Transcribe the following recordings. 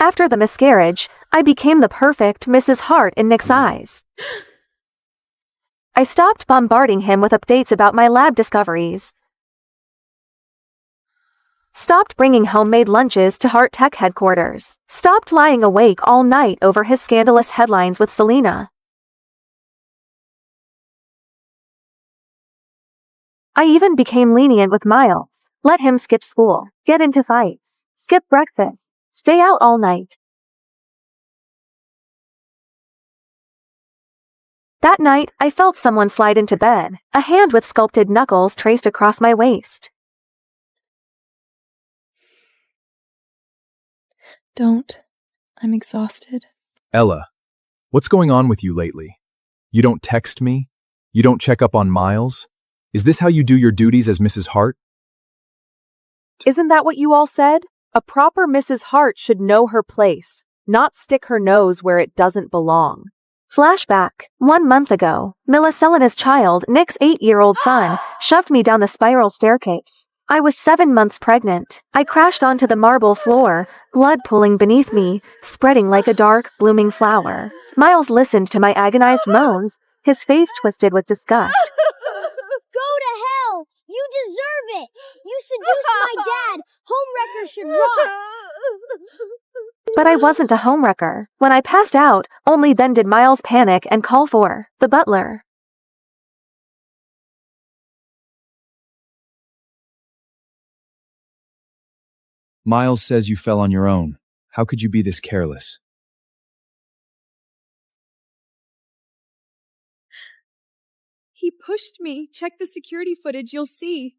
After the miscarriage, I became the perfect Mrs. Hart in Nick's eyes. I stopped bombarding him with updates about my lab discoveries. Stopped bringing homemade lunches to Hart Tech headquarters. Stopped lying awake all night over his scandalous headlines with Selena. I even became lenient with Miles. Let him skip school, get into fights, skip breakfast, stay out all night. That night, I felt someone slide into bed, a hand with sculpted knuckles traced across my waist. Don't. I'm exhausted. Ella, what's going on with you lately? You don't text me? You don't check up on Miles? Is this how you do your duties as Mrs. Hart? Isn't that what you all said? A proper Mrs. Hart should know her place, not stick her nose where it doesn't belong. Flashback. 1 month ago, Selena's child, Nick's 8-year-old son, shoved me down the spiral staircase. I was 7 months pregnant. I crashed onto the marble floor, blood pooling beneath me, spreading like a dark, blooming flower. Miles listened to my agonized moans, his face twisted with disgust. Go to hell! You deserve it! You seduced my dad! Homewreckers should rot! But I wasn't a homewrecker. When I passed out, only then did Miles panic and call for the butler. Miles says you fell on your own. How could you be this careless? He pushed me. Check the security footage, you'll see.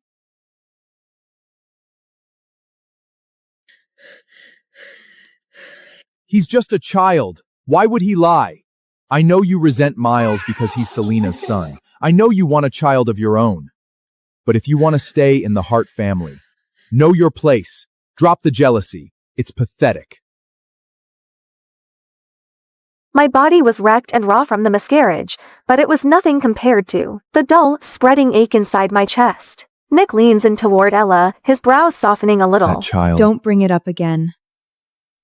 He's just a child. Why would he lie? I know you resent Miles because he's Selena's son. I know you want a child of your own. But if you want to stay in the Hart family, know your place. Drop the jealousy. It's pathetic. My body was wrecked and raw from the miscarriage, but it was nothing compared to the dull, spreading ache inside my chest. Nick leans in toward Ella, his brows softening a little. That child. Don't bring it up again.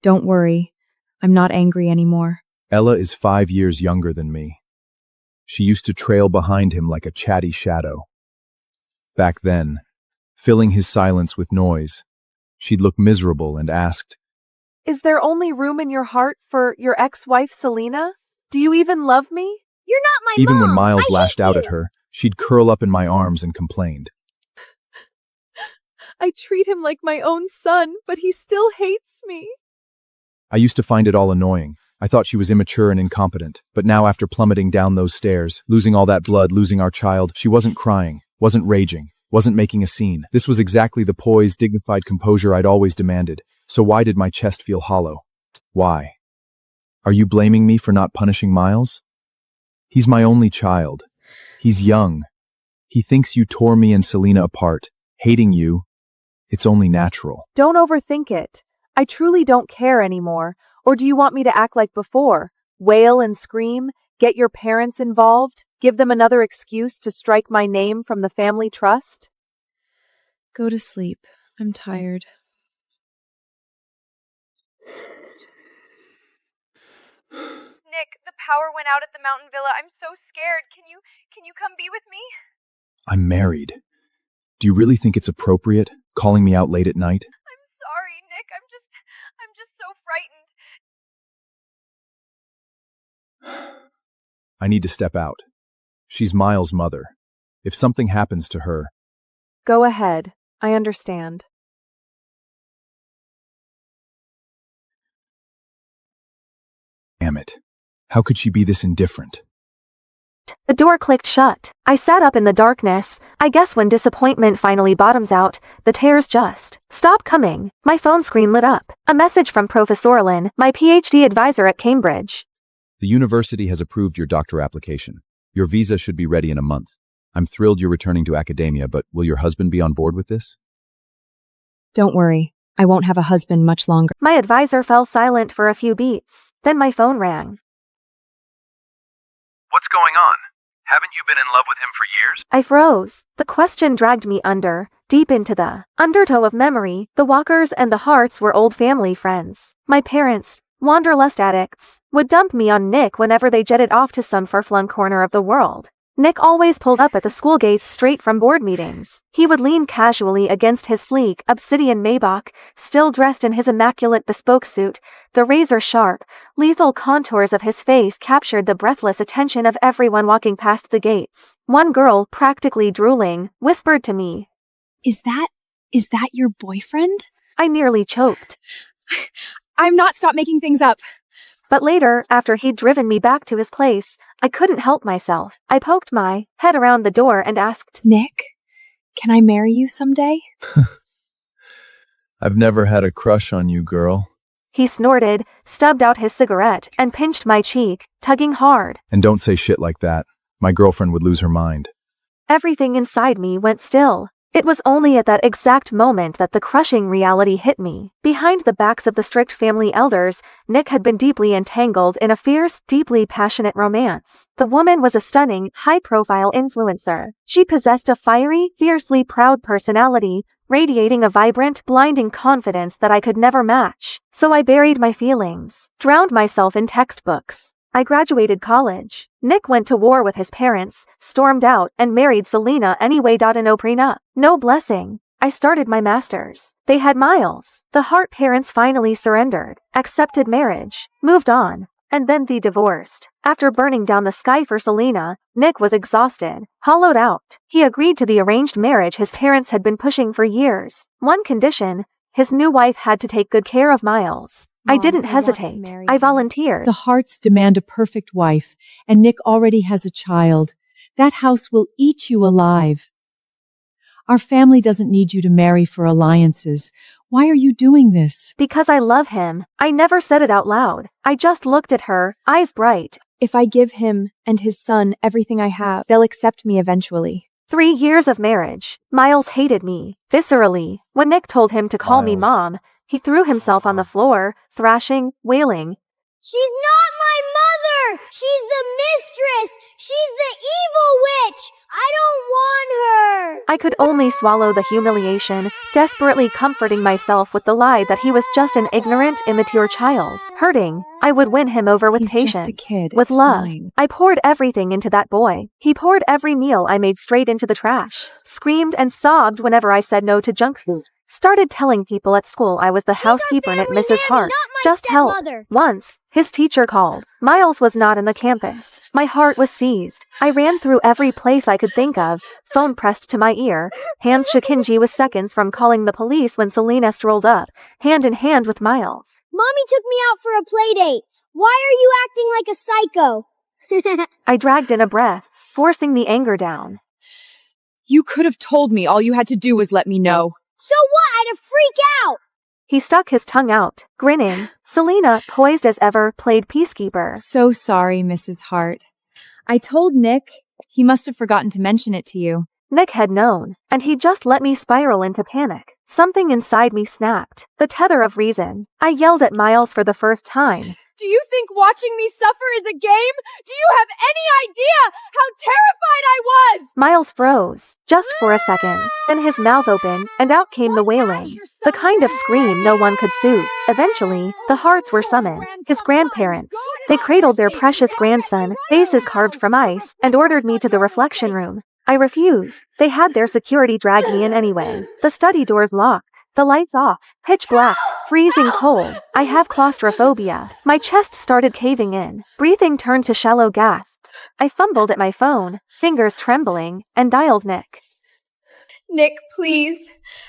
Don't worry. I'm not angry anymore. Ella is 5 years younger than me. She used to trail behind him like a chatty shadow. Back then, filling his silence with noise, she'd look miserable and asked, Is there only room in your heart for your ex-wife, Selena? Do you even love me? You're not my even mom! when Miles I lashed hate out you. at her, she'd curl up in my arms and complained. I treat him like my own son, but he still hates me. I used to find it all annoying. I thought she was immature and incompetent. But now after plummeting down those stairs, losing all that blood, losing our child, she wasn't crying, wasn't raging, wasn't making a scene. This was exactly the poised, dignified composure I'd always demanded. So why did my chest feel hollow? Why? Are you blaming me for not punishing Miles? He's my only child. He's young. He thinks you tore me and Selena apart. Hating you, it's only natural. Don't overthink it. I truly don't care anymore. Or do you want me to act like before? Wail and scream? Get your parents involved? Give them another excuse to strike my name from the family trust? Go to sleep. I'm tired. Nick, the power went out at the mountain villa. I'm so scared. Can you come be with me? I'm married. Do you really think it's appropriate, calling me out late at night? I'm sorry, Nick. I'm just so frightened. I need to step out. She's Miles' mother. If something happens to her... Go ahead. I understand. Damn it. How could she be this indifferent? The door clicked shut. I sat up in the darkness. I guess when disappointment finally bottoms out, the tears just stop coming. My phone screen lit up. A message from Professor Orlin, my PhD advisor at Cambridge. The university has approved your doctor application. Your visa should be ready in a month. I'm thrilled you're returning to academia, but will your husband be on board with this? Don't worry. I won't have a husband much longer. My advisor fell silent for a few beats. Then my phone rang. What's going on? Haven't you been in love with him for years? I froze. The question dragged me deep into the undertow of memory. The Walkers and the Harts were old family friends. My parents, wanderlust addicts, would dump me on Nick whenever they jetted off to some far-flung corner of the world. Nick always pulled up at the school gates straight from board meetings. He would lean casually against his sleek, obsidian Maybach, still dressed in his immaculate bespoke suit. The razor-sharp, lethal contours of his face captured the breathless attention of everyone walking past the gates. One girl, practically drooling, whispered to me, Is that your boyfriend? I nearly choked. I'm not stop making things up. But later, after he'd driven me back to his place, I couldn't help myself. I poked my head around the door and asked, Nick, can I marry you someday? I've never had a crush on you, girl. He snorted, stubbed out his cigarette, and pinched my cheek, tugging hard. And don't say shit like that. My girlfriend would lose her mind. Everything inside me went still. It was only at that exact moment that the crushing reality hit me. Behind the backs of the strict family elders, Nick had been deeply entangled in a fierce, deeply passionate romance. The woman was a stunning, high-profile influencer. She possessed a fiery, fiercely proud personality, radiating a vibrant, blinding confidence that I could never match. So I buried my feelings, drowned myself in textbooks. I graduated college. Nick went to war with his parents, stormed out, and married Selena anyway. No prenup, no blessing. I started my master's. They had Miles. The Hart parents finally surrendered, accepted marriage, moved on, and then they divorced. After burning down the sky for Selena, Nick was exhausted, hollowed out. He agreed to the arranged marriage his parents had been pushing for years. One condition: his new wife had to take good care of Miles. I didn't hesitate. I volunteered. The Harts demand a perfect wife, and Nick already has a child. That house will eat you alive. Our family doesn't need you to marry for alliances. Why are you doing this? Because I love him. I never said it out loud. I just looked at her, eyes bright. If I give him and his son everything I have, they'll accept me eventually. 3 years of marriage. Miles hated me, viscerally. When Nick told him to call me Mom, he threw himself on the floor, thrashing, wailing. She's not my mother! She's the mistress! She's the evil witch! I don't want her! I could only swallow the humiliation, desperately comforting myself with the lie that he was just an ignorant, immature child. Hurting, I would win him over with He's patience, just a kid. with It's love. fine. I poured everything into that boy. He poured every meal I made straight into the trash, screamed and sobbed whenever I said no to junk food. Started telling people at school I was the housekeeper at family Mrs. nanny, Hart. not my Just help. stepmother. Once, his teacher called. Miles was not in the campus. My heart was seized. I ran through every place I could think of, phone pressed to my ear, hands shakinji with seconds from calling the police when Selena strolled up, hand in hand with Miles. Mommy took me out for a play date. Why are you acting like a psycho? I dragged in a breath, forcing the anger down. You could have told me. All you had to do was let me know. So what? I'd have freaked out! He stuck his tongue out, grinning. Selena, poised as ever, played peacekeeper. So sorry, Mrs. Hart. I told Nick. He must have forgotten to mention it to you. Nick had known, and he just let me spiral into panic. Something inside me snapped. The tether of reason. I yelled at Miles for the first time. Do you think watching me suffer is a game? Do you have any idea how terrified I was? Miles froze, just for a second. Then his mouth opened, and out came the wailing. The kind of scream no one could soothe. Eventually, the Harts were summoned. His grandparents. They cradled their precious grandson, faces carved from ice, and ordered me to the reflection room. I refused. They had their security drag me in anyway. The study doors locked. The lights off. Pitch black. Freezing cold. I have claustrophobia. My chest started caving in. Breathing turned to shallow gasps. I fumbled at my phone, fingers trembling, and dialed Nick. Nick, please.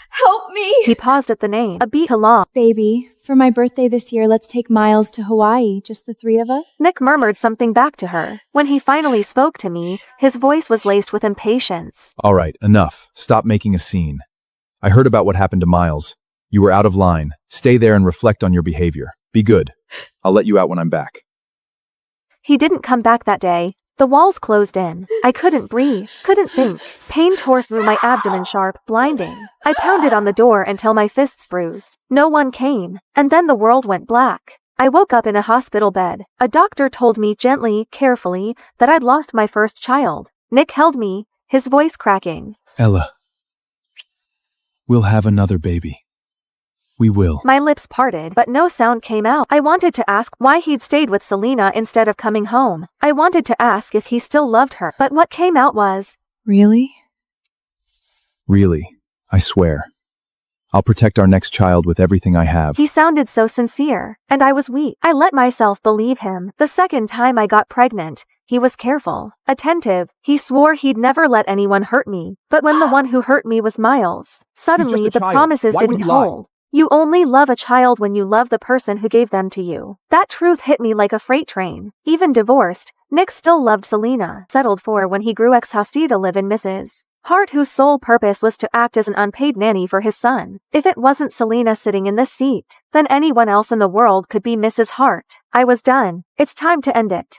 Help me. He paused at the name, a beat too long. Baby, for my birthday this year, let's take Miles to Hawaii, just the three of us. Nick murmured something back to her. When he finally spoke to me, his voice was laced with impatience. All right, enough. Stop making a scene. I heard about what happened to Miles. You were out of line. Stay there and reflect on your behavior. Be good. I'll let you out when I'm back. He didn't come back that day. The walls closed in. I couldn't breathe, couldn't think. Pain tore through my abdomen sharp, blinding. I pounded on the door until my fists bruised. No one came. And then the world went black. I woke up in a hospital bed. A doctor told me gently, carefully, that I'd lost my first child. Nick held me, his voice cracking. Ella, we'll have another baby. We will. My lips parted, but no sound came out. I wanted to ask why he'd stayed with Selena instead of coming home. I wanted to ask if he still loved her, but what came out was, Really? Really, I swear. I'll protect our next child with everything I have. he sounded so sincere, and I was weak. I let myself believe him. The second time I got pregnant, he was careful, attentive. He swore he'd never let anyone hurt me. But when the one who hurt me was Miles, suddenly the child. promises Why would didn't he lie? hold. You only love a child when you love the person who gave them to you. That truth hit me like a freight train. Even divorced, Nick still loved Selena, settled for when he grew ex-hostie to live in Mrs. Hart, whose sole purpose was to act as an unpaid nanny for his son. If it wasn't Selena sitting in this seat, then anyone else in the world could be Mrs. Hart. I was done. It's time to end it.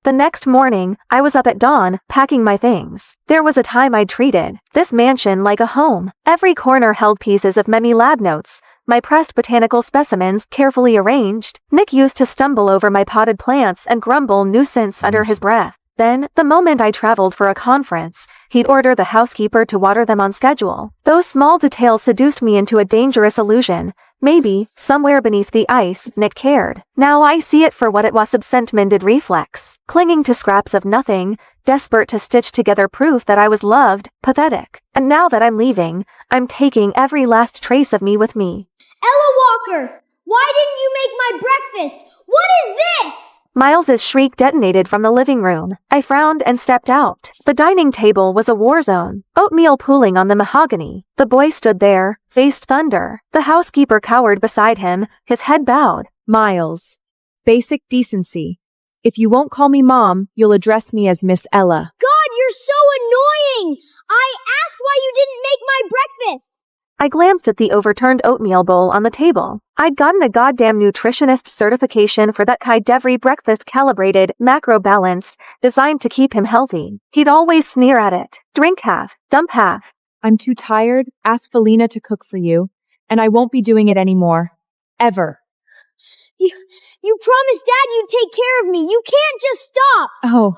The next morning, I was up at dawn, packing my things. There was a time I'd treated this mansion like a home. Every corner held pieces of Memi lab notes, my pressed botanical specimens carefully arranged. Nick used to stumble over my potted plants and grumble nuisance under his breath. Then, the moment I traveled for a conference, he'd order the housekeeper to water them on schedule. Those small details seduced me into a dangerous illusion. Maybe, somewhere beneath the ice, Nick cared. Now I see it for what it was: absent-minded reflex. Clinging to scraps of nothing, desperate to stitch together proof that I was loved, pathetic. And now that I'm leaving, I'm taking every last trace of me with me. Ella Walker, why didn't you make my breakfast? What is this? Miles's shriek detonated from the living room. I frowned and stepped out. The dining table was a war zone. Oatmeal pooling on the mahogany. The boy stood there, faced thunder. The housekeeper cowered beside him, his head bowed. Miles. Basic decency. If you won't call me Mom, you'll address me as Miss Ella. God, you're so annoying! I asked why you didn't make my breakfast! I glanced at the overturned oatmeal bowl on the table. I'd gotten a goddamn nutritionist certification for that kind every breakfast, calibrated, macro-balanced, designed to keep him healthy. He'd always sneer at it. Drink half, dump half. I'm too tired. Ask Felina to cook for you, and I won't be doing it anymore. Ever. You promised Dad you'd take care of me. You can't just stop! Oh,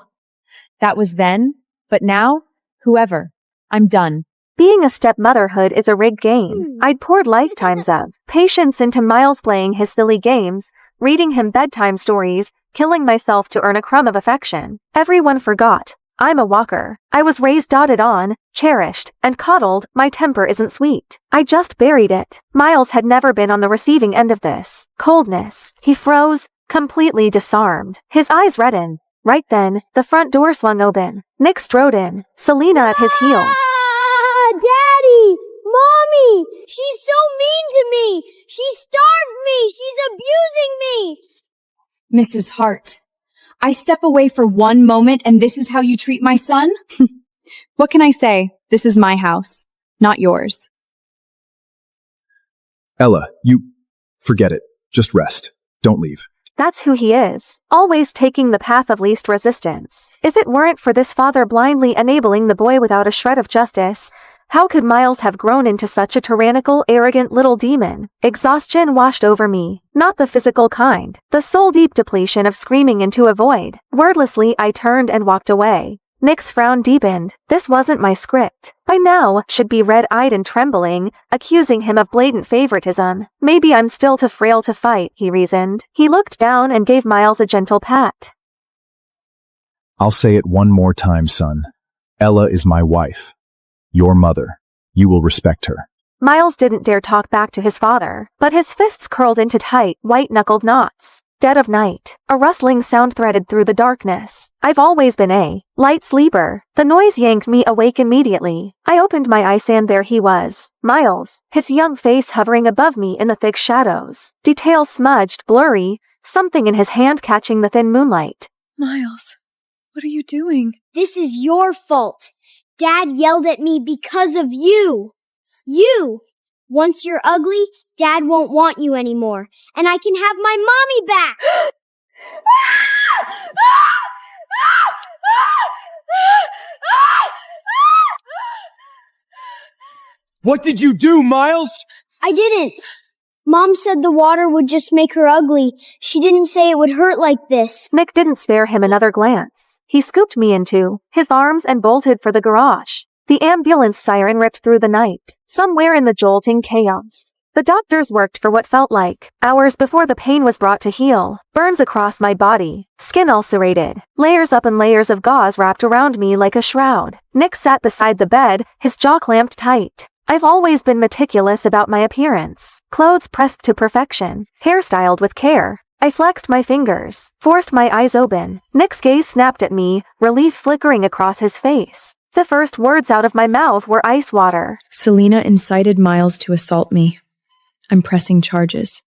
that was then, but now, whoever. I'm done. Being a stepmotherhood is a rigged game. I'd poured lifetimes of patience into Miles playing his silly games, reading him bedtime stories, killing myself to earn a crumb of affection. Everyone forgot. I'm a Walker. I was raised, doted on, cherished, and coddled. My temper isn't sweet. I just buried it. Miles had never been on the receiving end of this coldness. He froze, completely disarmed. His eyes reddened. Right then, the front door swung open. Nick strode in, Selena at his heels. Daddy! Mommy! She's so mean to me! She starved me! She's abusing me! Mrs. Hart, I step away for one moment and this is how you treat my son? What can I say? This is my house, not yours. Ella, forget it. Just rest. Don't leave. That's who he is, always taking the path of least resistance. If it weren't for this father blindly enabling the boy without a shred of justice, how could Miles have grown into such a tyrannical, arrogant little demon? Exhaustion washed over me, not the physical kind, the soul-deep depletion of screaming into a void. Wordlessly, I turned and walked away. Nick's frown deepened. This wasn't my script. By now, should be red-eyed and trembling, accusing him of blatant favoritism. Maybe I'm still too frail to fight, he reasoned. He looked down and gave Miles a gentle pat. I'll say it one more time, son. Ella is my wife. Your mother. You will respect her. Miles didn't dare talk back to his father, but his fists curled into tight, white-knuckled knots. Dead of night. A rustling sound threaded through the darkness. I've always been a light sleeper. The noise yanked me awake immediately. I opened my eyes and there he was. Miles, his young face hovering above me in the thick shadows. Details smudged, blurry, something in his hand catching the thin moonlight. Miles, what are you doing? This is your fault. Dad yelled at me because of you. You! Once you're ugly, Dad won't want you anymore, and I can have my mommy back! What did you do, Miles? I didn't. Mom said the water would just make her ugly. She didn't say it would hurt like this. Nick didn't spare him another glance. He scooped me into his arms and bolted for the garage. The ambulance siren ripped through the night, somewhere in the jolting chaos. The doctors worked for what felt like hours before the pain was brought to heal. Burns across my body, skin ulcerated, layers up and layers of gauze wrapped around me like a shroud. Nick sat beside the bed, his jaw clamped tight. I've always been meticulous about my appearance. Clothes pressed to perfection, hairstyled with care. I flexed my fingers, forced my eyes open. Nick's gaze snapped at me, relief flickering across his face. The first words out of my mouth were ice water. Selena incited Miles to assault me. I'm pressing charges.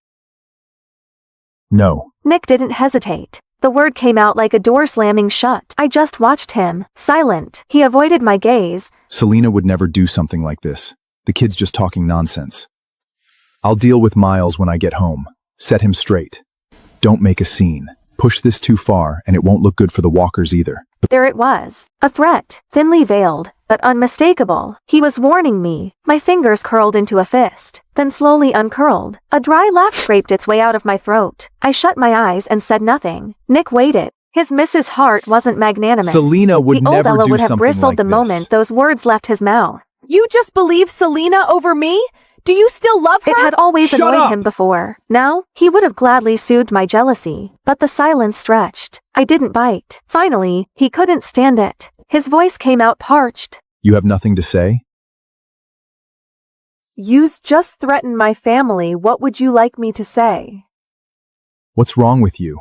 No. Nick didn't hesitate. The word came out like a door slamming shut. I just watched him, silent. He avoided my gaze. Selena would never do something like this. The kid's just talking nonsense. I'll deal with Miles when I get home. Set him straight. Don't make a scene. Push this too far, and it won't look good for the walkers either. There it was. A threat, thinly veiled, but unmistakable. He was warning me. My fingers curled into a fist, then slowly uncurled. A dry laugh scraped its way out of my throat. I shut my eyes and said nothing. Nick waited. His Mrs. Hart wasn't magnanimous. Selena would the old never Ella do would have something bristled like the this. moment those words left his mouth. You just believe Selena over me? Do you still love her? It had always Shut annoyed up! him before. Now, he would have gladly soothed my jealousy. But the silence stretched. I didn't bite. Finally, he couldn't stand it. His voice came out parched. You have nothing to say? You's just threatened my family. What would you like me to say? What's wrong with you?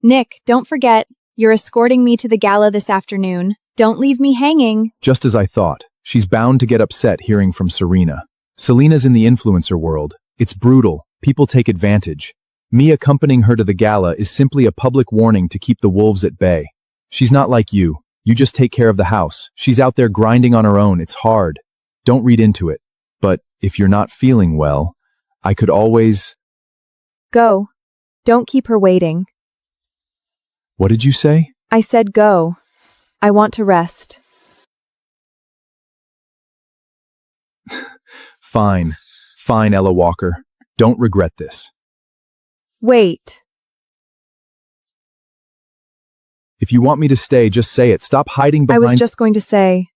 Nick, don't forget, you're escorting me to the gala this afternoon. Don't leave me hanging. Just as I thought. She's bound to get upset hearing from Serena. Selena's in the influencer world. It's brutal. People take advantage. Me accompanying her to the gala is simply a public warning to keep the wolves at bay. She's not like you. You just take care of the house. She's out there grinding on her own. It's hard. Don't read into it. But if you're not feeling well, I could always... Go. Don't keep her waiting. What did you say? I said go. I want to rest. Fine. Fine, Ella Walker. Don't regret this. Wait. If you want me to stay, just say it. Stop hiding I behind... was just going to say,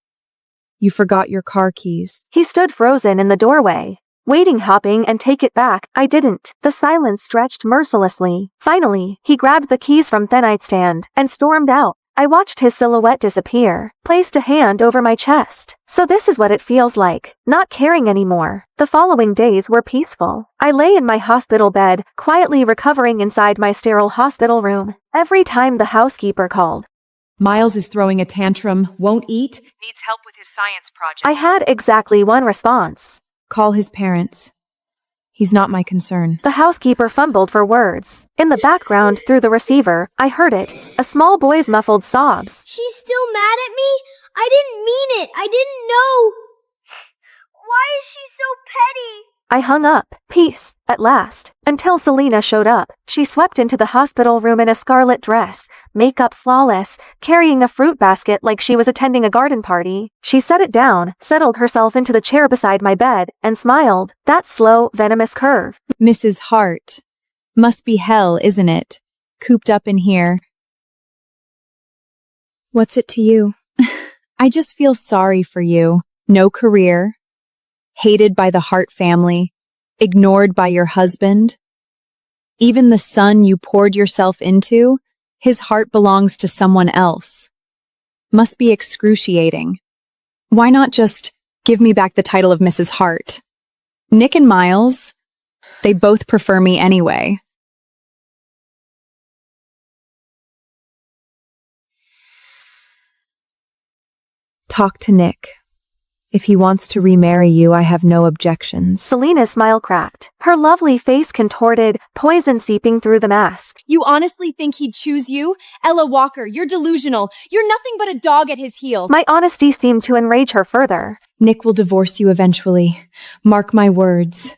you forgot your car keys. He stood frozen in the doorway, waiting, hopping, and take it back. I didn't. The silence stretched mercilessly. Finally, he grabbed the keys from the nightstand and stormed out. I watched his silhouette disappear, placed a hand over my chest. So this is what it feels like, not caring anymore. The following days were peaceful. I lay in my hospital bed, quietly recovering inside my sterile hospital room. Every time the housekeeper called, Miles is throwing a tantrum, won't eat, needs help with his science project. I had exactly one response. Call his parents. He's not my concern. The housekeeper fumbled for words. In the background, through the receiver, I heard it. A small boy's muffled sobs. She's still mad at me? I didn't mean it. I didn't know. Why is she so petty? I hung up. Peace, at last, until Selena showed up. She swept into the hospital room in a scarlet dress, makeup flawless, carrying a fruit basket like she was attending a garden party. She set it down, settled herself into the chair beside my bed, and smiled. That slow, venomous curve. Mrs. Hart. Must be hell, isn't it? Cooped up in here. What's it to you? I just feel sorry for you. No career. Hated by the Hart family. Ignored by your husband. Even the son you poured yourself into, his heart belongs to someone else. Must be excruciating. Why not just give me back the title of Mrs. Hart? Nick and Miles, they both prefer me anyway. Talk to Nick. If he wants to remarry you, I have no objections. Selena's smile cracked. Her lovely face contorted, poison seeping through the mask. You honestly think he'd choose you? Ella Walker, you're delusional. You're nothing but a dog at his heel. My honesty seemed to enrage her further. Nick will divorce you eventually. Mark my words.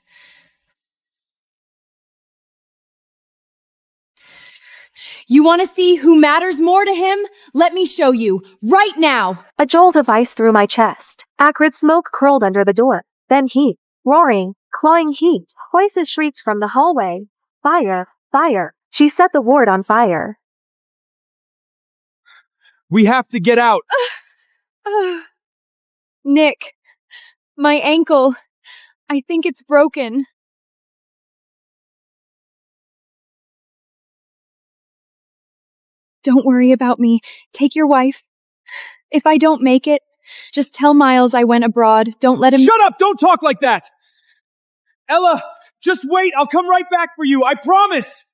You want to see who matters more to him? Let me show you, right now. A jolt of ice through my chest. Acrid smoke curled under the door. Then heat. Roaring, clawing heat. Voices shrieked from the hallway. Fire, fire. She set the ward on fire. We have to get out! Nick, my ankle. I think it's broken. Don't worry about me. Take your wife. If I don't make it, just tell Miles I went abroad. Don't let him— Shut up! Don't talk like that! Ella, just wait! I'll come right back for you, I promise!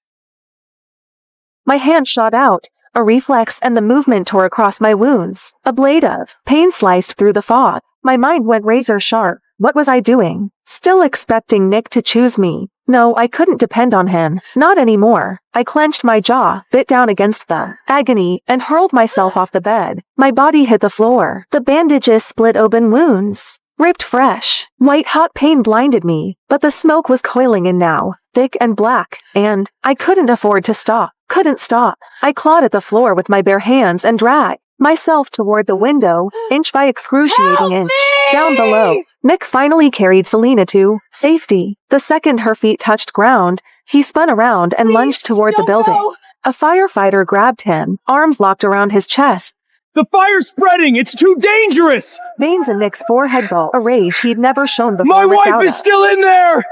My hand shot out. A reflex and the movement tore across my wounds. A blade of pain sliced through the fog. My mind went razor sharp. What was I doing? Still expecting Nick to choose me. No, I couldn't depend on him. Not anymore. I clenched my jaw, bit down against the agony, and hurled myself off the bed. My body hit the floor. The bandages split open wounds. Ripped fresh. White-hot pain blinded me, but the smoke was coiling in now, thick and black, and I couldn't afford to stop. Couldn't stop. I clawed at the floor with my bare hands and dragged myself toward the window, inch by excruciating inch. Down below, Nick finally carried Selena to safety. The second her feet touched ground, he spun around and lunged toward the building. Go. A firefighter grabbed him, arms locked around his chest. The fire's spreading! It's too dangerous! Veins in Nick's forehead glow, a rage he'd never shown before. My wife without is us. still in there!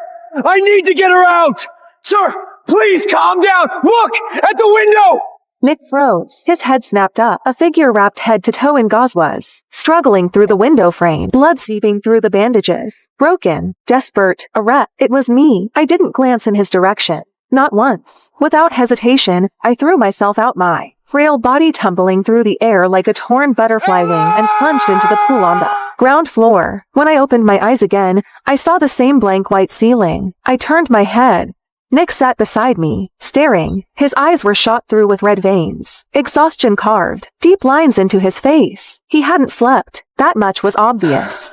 I need to get her out! Sir, please calm down! Look! At the window! Nick froze. His head snapped up. A figure wrapped head to toe in gauze was struggling through the window frame, blood seeping through the bandages. Broken, desperate, a wreck. It was me. I didn't glance in his direction. Not once. Without hesitation, I threw myself out, my frail body tumbling through the air like a torn butterfly wing, and plunged into the pool on the ground floor. When I opened my eyes again, I saw the same blank white ceiling. I turned my head. Nick sat beside me, staring. His eyes were shot through with red veins. Exhaustion carved deep lines into his face. He hadn't slept. That much was obvious.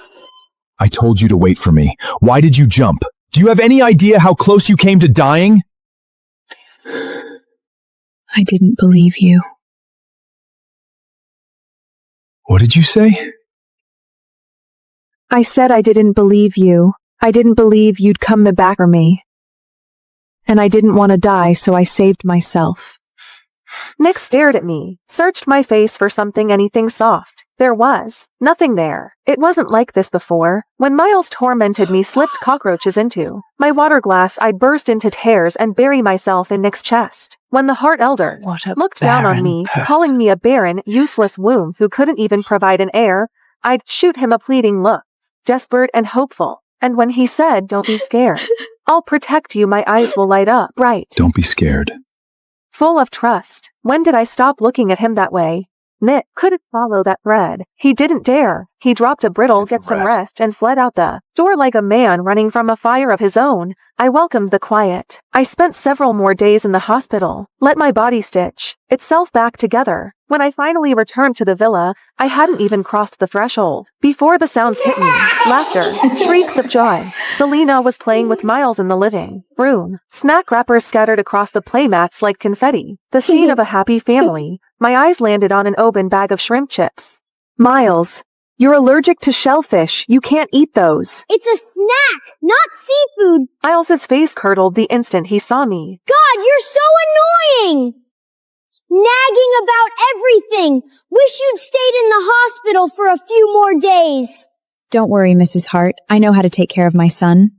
I told you to wait for me. Why did you jump? Do you have any idea how close you came to dying? I didn't believe you. What did you say? I said I didn't believe you. I didn't believe you'd come back for me. And I didn't want to die, so I saved myself. Nick stared at me, searched my face for something, anything soft. There was nothing there. It wasn't like this before. When Miles tormented me, slipped cockroaches into my water glass, I'd burst into tears and bury myself in Nick's chest. When the Heart Elder looked down on me, calling me a barren, useless womb who couldn't even provide an heir, I'd shoot him a pleading look, desperate and hopeful. And when he said, "Don't be scared. I'll protect you," my eyes will light up bright. Don't be scared. Full of trust. When did I stop looking at him that way? Nick couldn't follow that thread. He didn't dare. He dropped a brittle, "Get some rest," and fled out the door like a man running from a fire of his own. I welcomed the quiet. I spent several more days in the hospital, let my body stitch itself back together. When I finally returned to the villa, I hadn't even crossed the threshold before the sounds hit me. Laughter, shrieks of joy. Selena was playing with Miles in the living room. Snack wrappers scattered across the playmats like confetti. The scene of a happy family. My eyes landed on an open bag of shrimp chips. "Miles, you're allergic to shellfish. You can't eat those." It's a snack, not seafood. Miles's face curdled the instant he saw me. God, you're so annoying! Nagging about everything. Wish you'd stayed in the hospital for a few more days. Don't worry, Mrs. Hart. I know how to take care of my son.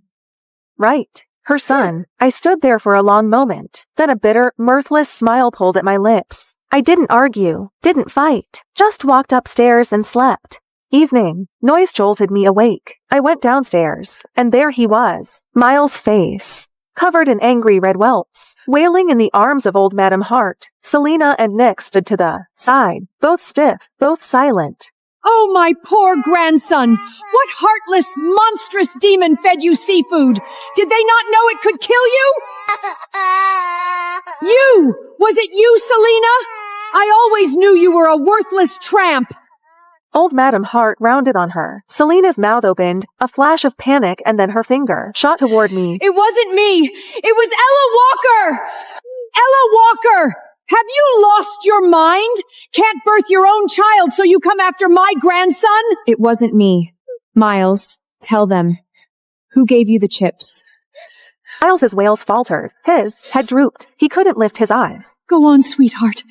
Right. Her son. I stood there for a long moment. Then a bitter, mirthless smile pulled at my lips. I didn't argue, didn't fight, just walked upstairs and slept. Evening. Noise jolted me awake. I went downstairs, and there he was. Miles' face, covered in angry red welts, wailing in the arms of old Madam Hart. Selena and Nick stood to the side, both stiff, both silent. Oh, my poor grandson! What heartless, monstrous demon fed you seafood? Did they not know it could kill you? You! Was it you, Selena? I always knew you were a worthless tramp! Old Madam Hart rounded on her. Selena's mouth opened, a flash of panic, and then her finger shot toward me. It wasn't me! It was Ella Walker! Ella Walker! Have you lost your mind? Can't birth your own child, so you come after my grandson? It wasn't me. Miles, tell them. Who gave you the chips? Miles's wails faltered. His head drooped. He couldn't lift his eyes. Go on, sweetheart.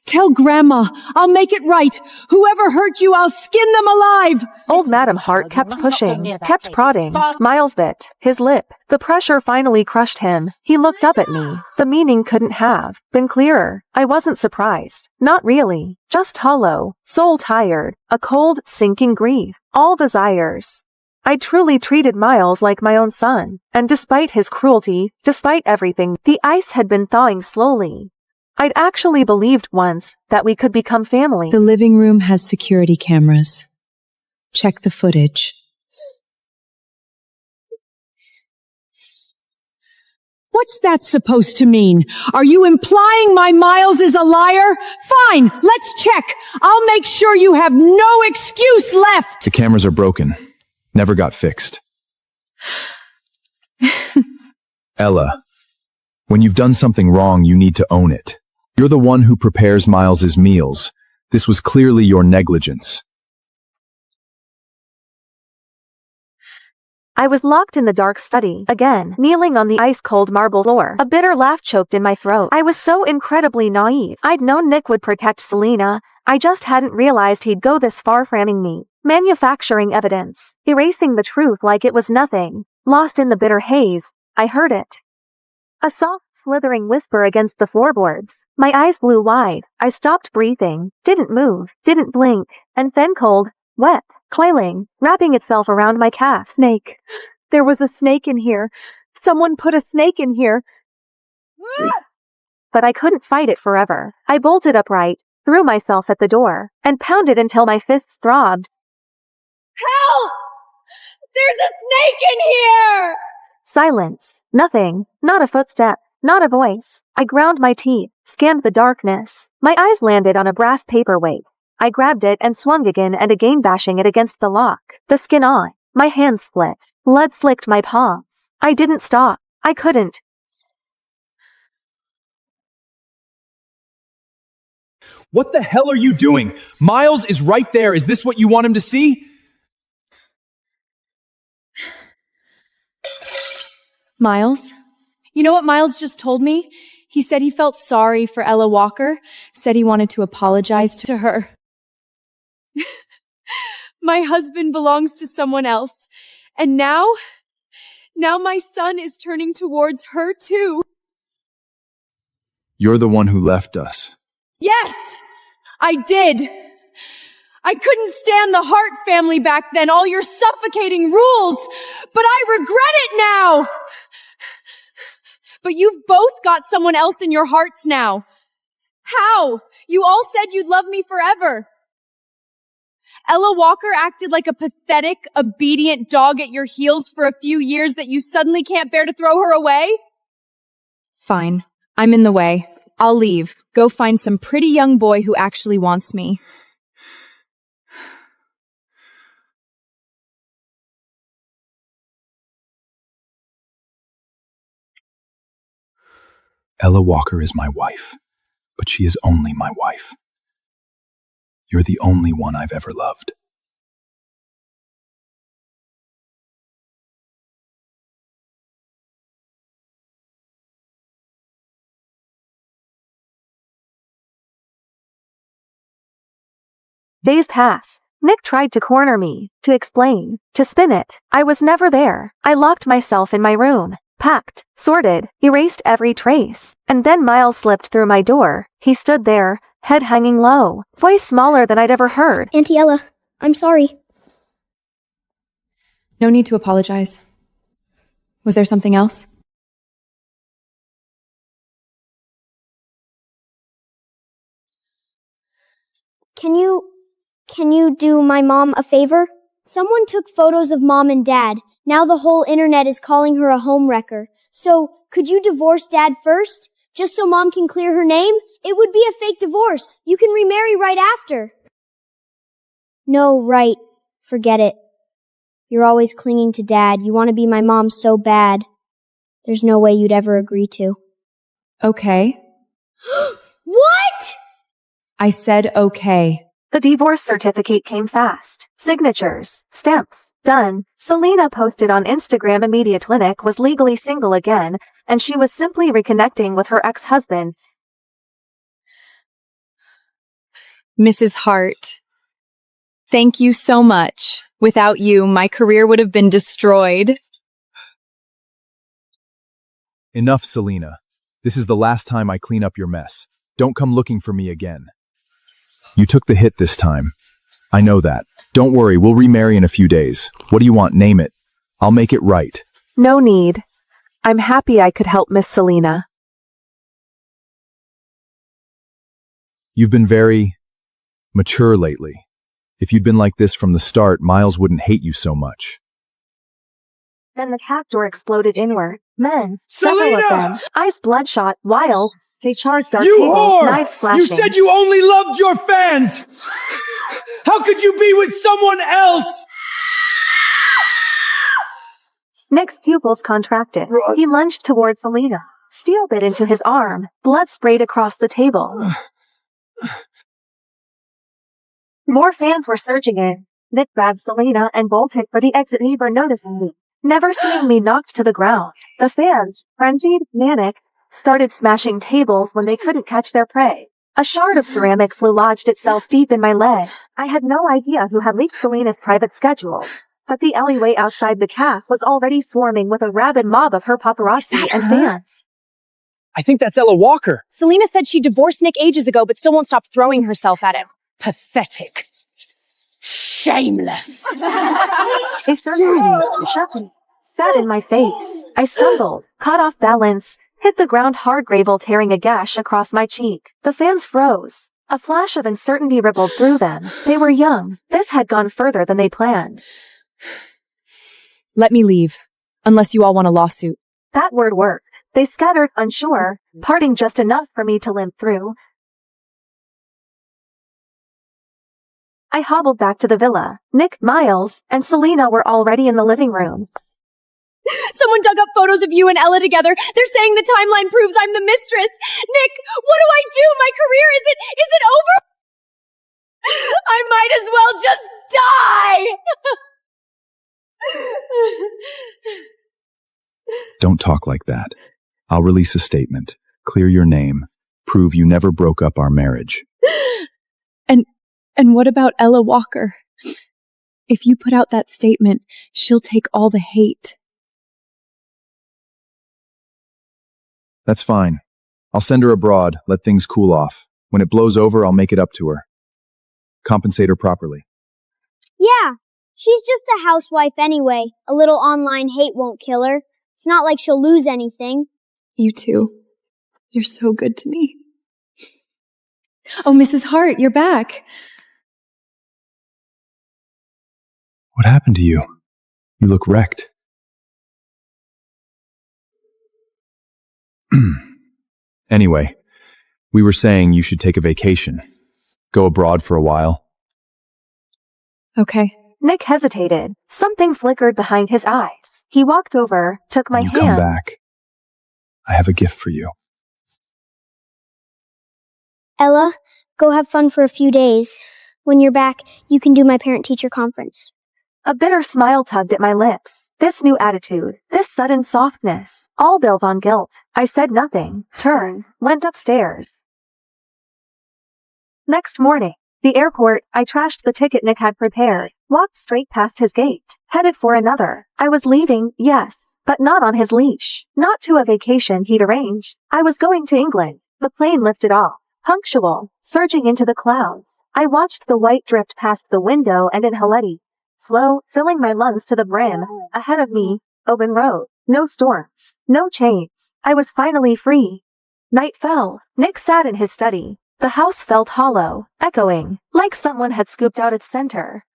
Tell Grandma. I'll make it right. Whoever hurt you, I'll skin them alive. Old Madam Hart kept pushing, kept prodding. Miles bit his lip. The pressure finally crushed him. He looked up at me. The meaning couldn't have been clearer. I wasn't surprised. Not really. Just hollow, soul tired, a cold, sinking grief. All desires. I truly treated Miles like my own son. And despite his cruelty, despite everything, the ice had been thawing slowly. I'd actually believed once that we could become family. The living room has security cameras. Check the footage. What's that supposed to mean? Are you implying my Miles is a liar? Fine, let's check. I'll make sure you have no excuse left. The cameras are broken. Never got fixed. Ella, when you've done something wrong, you need to own it. You're the one who prepares Miles's meals. This was clearly your negligence. I was locked in the dark study, again, kneeling on the ice-cold marble floor. A bitter laugh choked in my throat. I was so incredibly naive. I'd known Nick would protect Selena. I just hadn't realized he'd go this far framing me. Manufacturing evidence. Erasing the truth like it was nothing. Lost in the bitter haze, I heard it. A soft, slithering whisper against the floorboards. My eyes blew wide. I stopped breathing, didn't move, didn't blink, and then cold, wet, coiling, wrapping itself around my calf. Snake. There was a snake in here. Someone put a snake in here. But I couldn't fight it forever. I bolted upright, threw myself at the door, and pounded until my fists throbbed. Help! There's a snake in here! Silence. Nothing. Not a footstep. Not a voice. I ground my teeth, scanned the darkness. My eyes landed on a brass paperweight. I grabbed it and swung again and again, bashing it against the lock. The skin on. My hands split. Blood slicked my palms. I didn't stop. I couldn't. What the hell are you doing? Miles is right there. Is this what you want him to see? Miles? You know what Miles just told me? He said he felt sorry for Ella Walker, said he wanted to apologize to her. My husband belongs to someone else. And now my son is turning towards her too. You're the one who left us. Yes, I did. I couldn't stand the Hart family back then, all your suffocating rules, but I regret it now. But you've both got someone else in your hearts now. How? You all said you'd love me forever. Ella Walker acted like a pathetic, obedient dog at your heels for a few years that you suddenly can't bear to throw her away? Fine. I'm in the way. I'll leave. Go find some pretty young boy who actually wants me. Ella Walker is my wife, but she is only my wife. You're the only one I've ever loved. Days passed. Nick tried to corner me, to explain, to spin it. I was never there. I locked myself in my room, packed, sorted, erased every trace. And then Miles slipped through my door. He stood there, head hanging low, voice smaller than I'd ever heard. Auntie Ella, I'm sorry. No need to apologize. Was there something else? Can you do my mom a favor? Someone took photos of mom and dad. Now the whole internet is calling her a homewrecker. So, could you divorce dad first? Just so mom can clear her name? It would be a fake divorce. You can remarry right after. No, right. Forget it. You're always clinging to dad. You want to be my mom so bad. There's no way you'd ever agree to. Okay. What? I said okay. The divorce certificate came fast. Signatures, stamps, done. Selena posted on Instagram immediate Nick was legally single again, and she was simply reconnecting with her ex-husband. Mrs. Hart, thank you so much. Without you, my career would have been destroyed. Enough, Selena. This is the last time I clean up your mess. Don't come looking for me again. You took the hit this time. I know that. Don't worry, we'll remarry in a few days. What do you want? Name it. I'll make it right. No need. I'm happy I could help Miss Selena. You've been very mature lately. If you'd been like this from the start, Miles wouldn't hate you so much. Then the cat door exploded inward. Men, several Selena! of them, eyes bloodshot, wild. They charged our You table, whore! knives flashing. You said you only loved your fans! How could you be with someone else? Nick's pupils contracted. He lunged towards Selena. Steel bit into his arm. Blood sprayed across the table. More fans were surging in. Nick grabbed Selena and bolted for the exit, never noticing me. Never seeing me knocked to the ground. The fans, frenzied, manic, started smashing tables when they couldn't catch their prey. A shard of ceramic lodged itself deep in my leg. I had no idea who had leaked Selena's private schedule, but the alleyway outside the cafe was already swarming with a rabid mob of her paparazzi and fans. I think that's Ella Walker. Selena said she divorced Nick ages ago, but still won't stop throwing herself at him. Pathetic. Shameless. They searched me, sat in my face. I stumbled, caught off balance, hit the ground hard, gravel tearing a gash across my cheek. The fans froze. A flash of uncertainty rippled through them. They were young. This had gone further than they planned. Let me leave, unless you all want a lawsuit. That word worked. They scattered, unsure, parting just enough for me to limp through. I hobbled back to the villa. Nick, Miles, and Selena were already in the living room. Someone dug up photos of you and Ella together. They're saying the timeline proves I'm the mistress. Nick, what do I do? My career is it over? I might as well just die. Don't talk like that. I'll release a statement. Clear your name. Prove you never broke up our marriage. And what about Ella Walker? If you put out that statement, she'll take all the hate. That's fine. I'll send her abroad, let things cool off. When it blows over, I'll make it up to her. Compensate her properly. Yeah, she's just a housewife anyway. A little online hate won't kill her. It's not like she'll lose anything. You too. You're so good to me. Oh, Mrs. Hart, you're back. What happened to you? You look wrecked. Anyway, we were saying you should take a vacation. Go abroad for a while. Okay. Nick hesitated. Something flickered behind his eyes. He walked over, took my When you hand. come back, I have a gift for you. Ella, go have fun for a few days. When you're back, you can do my parent-teacher conference. A bitter smile tugged at my lips. This new attitude, this sudden softness, all built on guilt. I said nothing, turned, went upstairs. Next morning, the airport, I trashed the ticket Nick had prepared, walked straight past his gate, headed for another. I was leaving, yes, but not on his leash, not to a vacation he'd arranged. I was going to England. The plane lifted off, punctual, surging into the clouds. I watched the white drift past the window and in Haleti. Slow, filling my lungs to the brim. Ahead of me, open road. No storms, no chains. I was finally free. Night fell. Nick sat in his study. The house felt hollow, echoing, like someone had scooped out its center.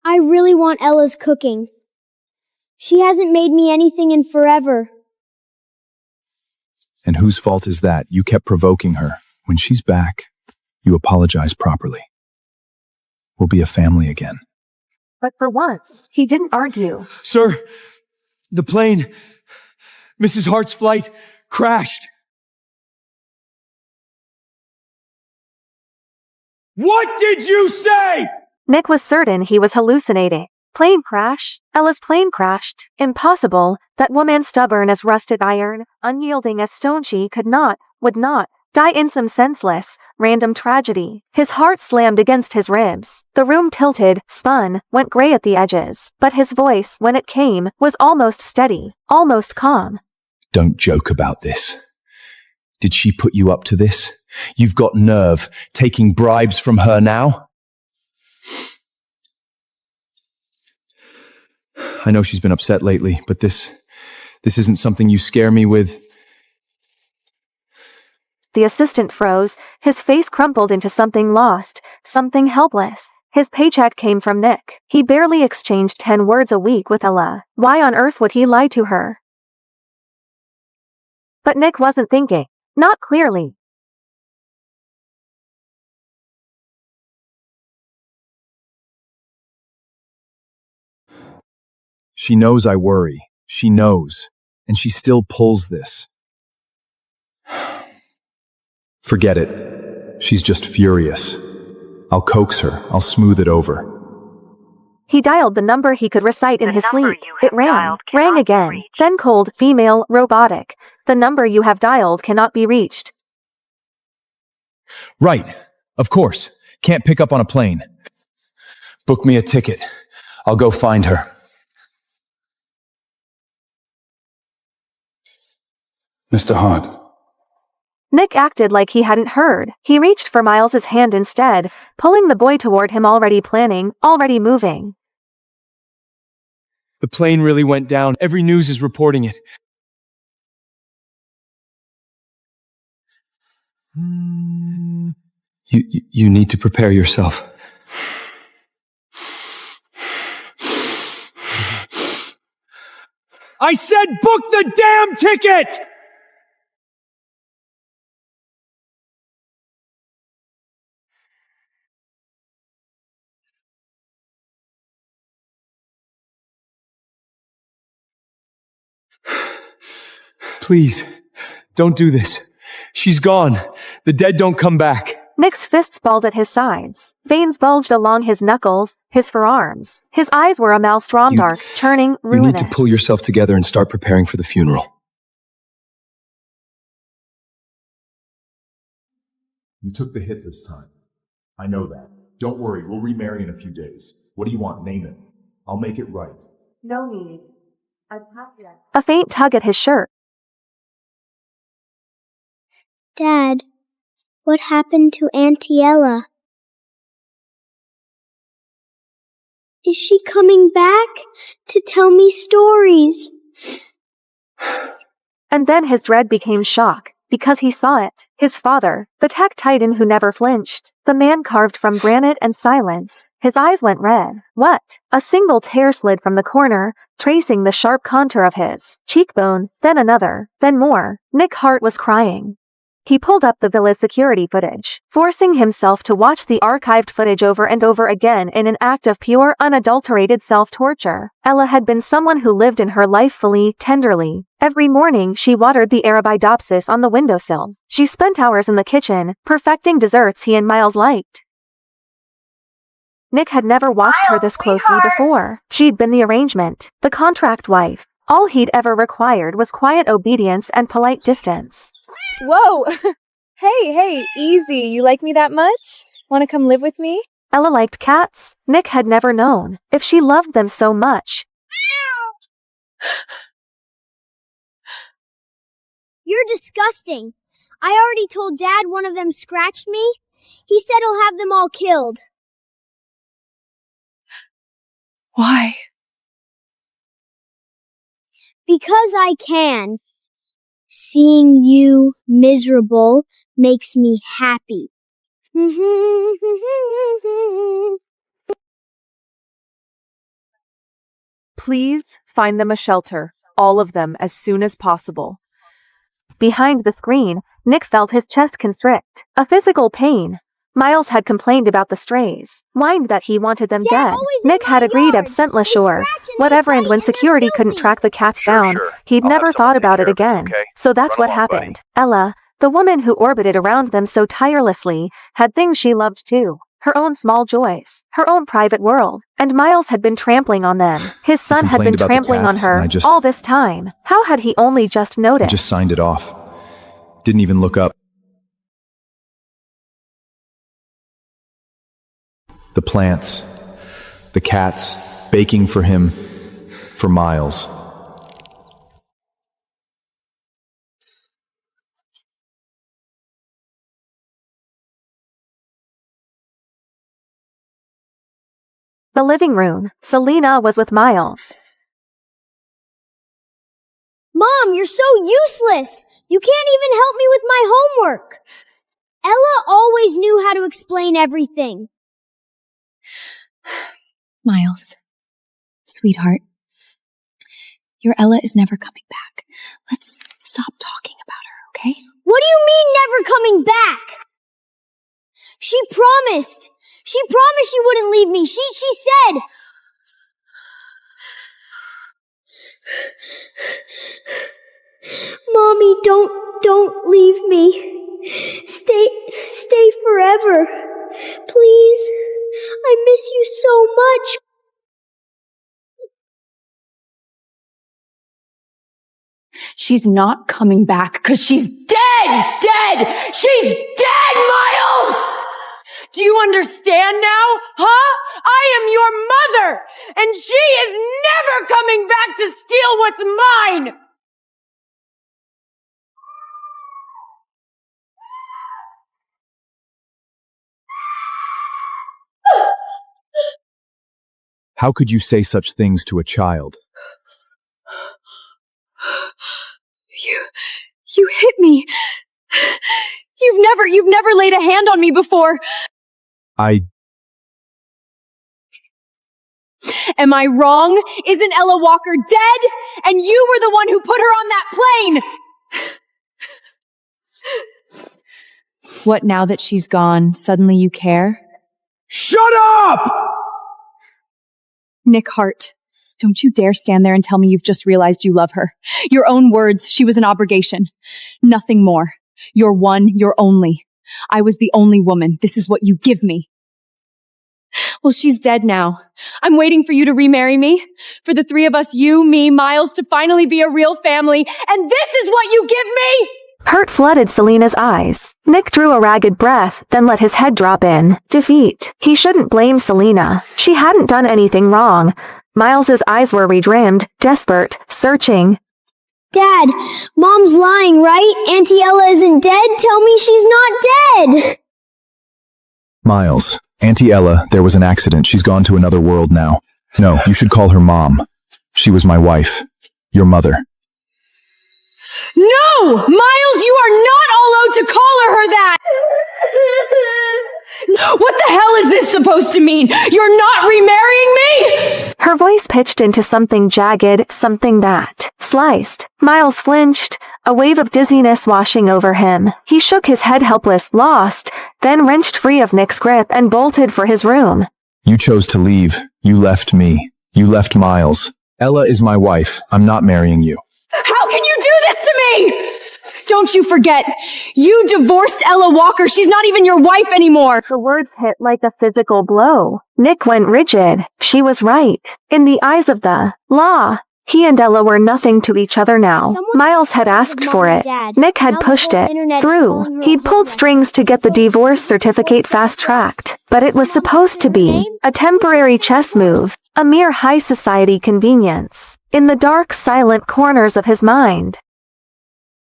I really want Ella's cooking. She hasn't made me anything in forever. And whose fault is that? You kept provoking her. When she's back, you apologize properly. We'll be a family again. But for once, he didn't argue. Sir, the plane, Mrs. Hart's flight, crashed. What did you say? Nick was certain he was hallucinating. Plane crash? Ella's plane crashed. Impossible. That woman stubborn as rusted iron, unyielding as stone, she could not, would not, die in some senseless, random tragedy. His heart slammed against his ribs. The room tilted, spun, went gray at the edges. But his voice, when it came, was almost steady, almost calm. Don't joke about this. Did she put you up to this? You've got nerve, taking bribes from her now? I know she's been upset lately, but this isn't something you scare me with. The assistant froze, his face crumpled into something lost, something helpless. His paycheck came from Nick. He barely exchanged 10 words a week with Ella. Why on earth would he lie to her? But Nick wasn't thinking. Not clearly. She knows I worry. She knows. And she still pulls this. Forget it. She's just furious. I'll coax her. I'll smooth it over. He dialed the number he could recite in his sleep. It rang again. Then cold, female, robotic. The number you have dialed cannot be reached. Right. Of course. Can't pick up on a plane. Book me a ticket. I'll go find her. Mr. Hart. Nick acted like he hadn't heard. He reached for Miles's hand instead, pulling the boy toward him, already planning, already moving. The plane really went down. Every news is reporting it. You need to prepare yourself. I said book the damn ticket! Please, don't do this. She's gone. The dead don't come back. Nick's fists balled at his sides. Veins bulged along his knuckles, his forearms. His eyes were a maelstrom dark, churning, ruinous. You need to pull yourself together and start preparing for the funeral. You took the hit this time. I know that. Don't worry, we'll remarry in a few days. What do you want? Name it. I'll make it right. No need. A faint tug at his shirt. Dad, what happened to Auntie Ella? Is she coming back to tell me stories? And then his dread became shock, because he saw it. His father, the tech titan who never flinched. The man carved from granite and silence. His eyes went red. What? A single tear slid from the corner, tracing the sharp contour of his cheekbone, then another, then more. Nick Hart was crying. He pulled up the villa's security footage, forcing himself to watch the archived footage over and over again in an act of pure, unadulterated self-torture. Ella had been someone who lived in her life fully, tenderly. Every morning she watered the Arabidopsis on the windowsill. She spent hours in the kitchen, perfecting desserts he and Miles liked. Nick had never watched her this closely before. She'd been the arrangement, the contract wife. All he'd ever required was quiet obedience and polite distance. Whoa! Hey, easy. You like me that much? Want to come live with me? Ella liked cats. Nick had never known if she loved them so much. You're disgusting. I already told Dad one of them scratched me. He said he'll have them all killed. Why? Because I can. Seeing you miserable makes me happy. Please find them a shelter, all of them, as soon as possible. Behind the screen, Nick felt his chest constrict. A physical pain. Miles had complained about the strays, whined that he wanted them dead. Nick had agreed absently, sure, whatever, and when security couldn't track the cats down, he'd never thought about it again. So that's what happened. Ella, The woman who orbited around them so tirelessly had things she loved too. Her own small joys, her own private world, and Miles had been trampling on them. His son had been complained about the trampling on cats, her and all this time. How had he only just I noticed? just signed it off. Didn't even look up. The plants, the cats, baking for him, for Miles. The living room. Selena was with Miles. Mom, you're so useless! You can't even help me with my homework! Ella always knew how to explain everything. Miles, sweetheart, your Ella is never coming back. Let's stop talking about her, okay? What do you mean never coming back? She promised! She promised she wouldn't leave me. She said... Mommy, don't leave me. Stay forever. Please. I miss you so much. She's not coming back because she's dead! Dead! She's dead, Miles! Do you understand now? Huh? I am your mother, and she is never coming back to steal what's mine! How could you say such things to a child? You hit me. You've never laid a hand on me before. Am I wrong? Isn't Ella Walker dead? And you were the one who put her on that plane! What, now that she's gone, suddenly you care? Shut up! Nick Hart, don't you dare stand there and tell me you've just realized you love her. Your own words, she was an obligation. Nothing more. You're one, you're only. I was the only woman. This is what you give me. Well, she's dead now. I'm waiting for you to remarry me. For the three of us, you, me, Miles, to finally be a real family. And this is what you give me! Hurt flooded Selena's eyes. Nick drew a ragged breath, then let his head drop in defeat. He shouldn't blame Selena. She hadn't done anything wrong. Miles's eyes were redrimmed, desperate, searching. Dad, Mom's lying, right? Auntie Ella isn't dead? Tell me she's not dead! Miles, Auntie Ella, there was an accident. She's gone to another world now. No, you should call her Mom. She was my wife. Your mother. No! Miles, you are not allowed to call her that! What the hell is this supposed to mean? You're not remarrying me? Her voice pitched into something jagged, something that sliced. Miles flinched, a wave of dizziness washing over him. He shook his head helpless, lost, then wrenched free of Nick's grip and bolted for his room. You chose to leave. You left me. You left Miles. Ella is my wife. I'm not marrying you. How can you do this to me? Don't you forget, you divorced Ella Walker. She's not even your wife anymore. The words hit like a physical blow. Nick went rigid. She was right. In the eyes of the law, he and Ella were nothing to each other now. Miles had asked for it. Nick had pushed it through. He'd pulled strings to get the divorce certificate fast-tracked. But it was supposed to be a temporary chess move, a mere high society convenience. In the dark, silent corners of his mind,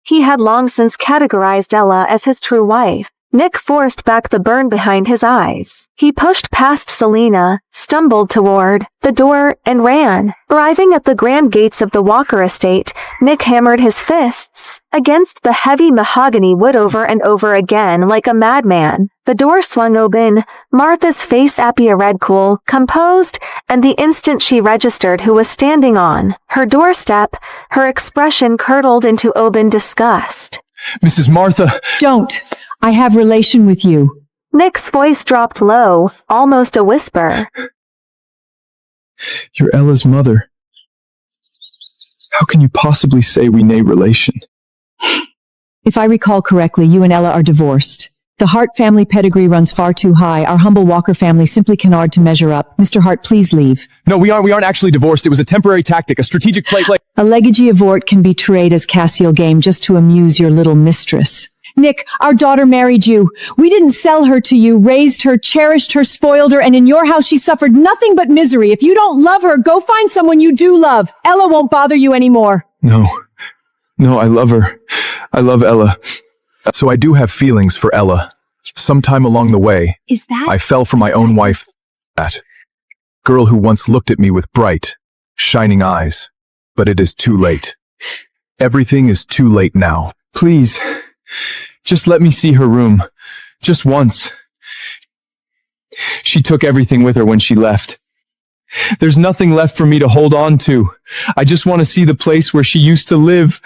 he had long since categorized Ella as his true wife. Nick forced back the burn behind his eyes. He pushed past Selena, stumbled toward the door, and ran. Arriving at the grand gates of the Walker estate, Nick hammered his fists against the heavy mahogany wood over and over again like a madman. The door swung open, Martha's face Appia red cool, composed, and the instant she registered who was standing on her doorstep, her expression curdled into open disgust. Mrs. Martha! Don't. I have relation with you. Nick's voice dropped low, almost a whisper. You're Ella's mother. How can you possibly say we nay relation? If I recall correctly, you and Ella are divorced. The Hart family pedigree runs far too high. Our humble Walker family simply cannot to measure up. Mr. Hart, please leave. No, we aren't actually divorced. It was a temporary tactic, a strategic play. A legacy of Vort can be trade as Cassio game just to amuse your little mistress. Nick, our daughter married you. We didn't sell her to you, raised her, cherished her, spoiled her, and in your house she suffered nothing but misery. If you don't love her, go find someone you do love. Ella won't bother you anymore. No, I love her. I love Ella. So I do have feelings for Ella. Sometime along the way, Is that? I fell for my own wife, that girl who once looked at me with bright, shining eyes. But it is too late. Everything is too late now. Please, just let me see her room. Just once. She took everything with her when she left. There's nothing left for me to hold on to. I just want to see the place where she used to live.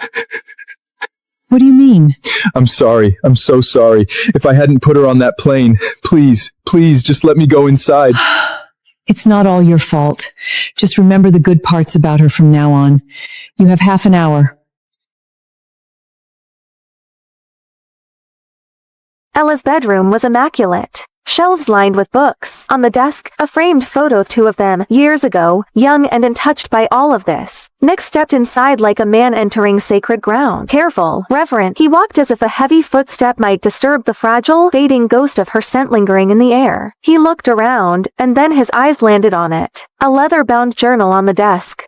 What do you mean? I'm sorry. I'm so sorry. If I hadn't put her on that plane, please, just let me go inside. It's not all your fault. Just remember the good parts about her from now on. You have half an hour. Ella's bedroom was immaculate. Shelves lined with books. On the desk, a framed photo of two of them, years ago, young and untouched by all of this. Nick stepped inside like a man entering sacred ground. Careful, reverent, he walked as if a heavy footstep might disturb the fragile, fading ghost of her scent lingering in the air. He looked around, and then his eyes landed on it. A leather-bound journal on the desk.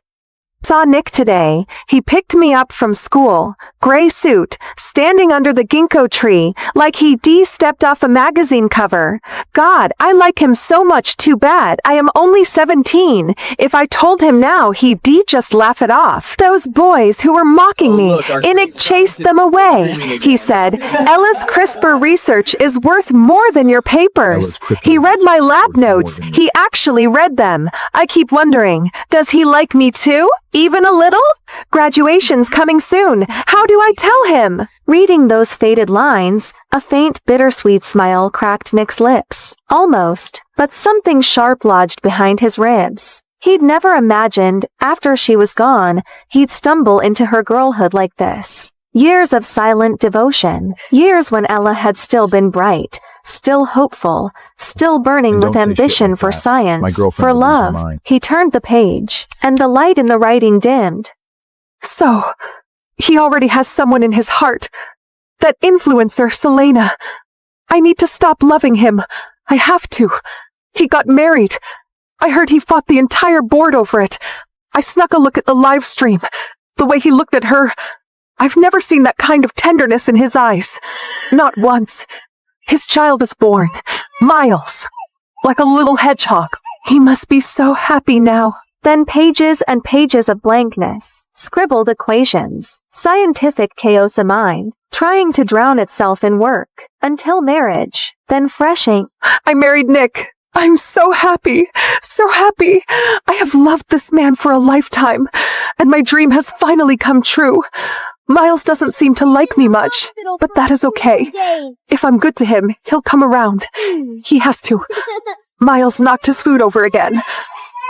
Saw Nick today. He picked me up from school. Gray suit, standing under the ginkgo tree, like he stepped off a magazine cover. God, I like him so much. Too bad. I am only 17. If I told him now, he'd just laugh it off. Those boys who were mocking me, Inig chased them away. He said, Ella's CRISPR research is worth more than your papers. He read my lab notes. He actually read them. I keep wondering, does he like me too? Even a little? Graduation's coming soon. How do I tell him? Reading those faded lines, a faint bittersweet smile cracked Nick's lips. Almost, but something sharp lodged behind his ribs. He'd never imagined, after she was gone, he'd stumble into her girlhood like this. Years of silent devotion. Years when Ella had still been bright, still hopeful, still burning with ambition for science, for love. He turned the page, and the light in the writing dimmed. So, he already has someone in his heart. That influencer, Selena. I need to stop loving him. I have to. He got married. I heard he fought the entire board over it. I snuck a look at the live stream. The way he looked at her. I've never seen that kind of tenderness in his eyes. Not once. His child is born. Miles. Like a little hedgehog. He must be so happy now. Then pages and pages of blankness, scribbled equations, scientific chaos of mind, trying to drown itself in work, until marriage, then fresh ink. I married Nick. I'm so happy, so happy. I have loved this man for a lifetime, and my dream has finally come true. Miles doesn't seem to like me much, but that is okay. If I'm good to him, he'll come around. He has to. Miles knocked his food over again.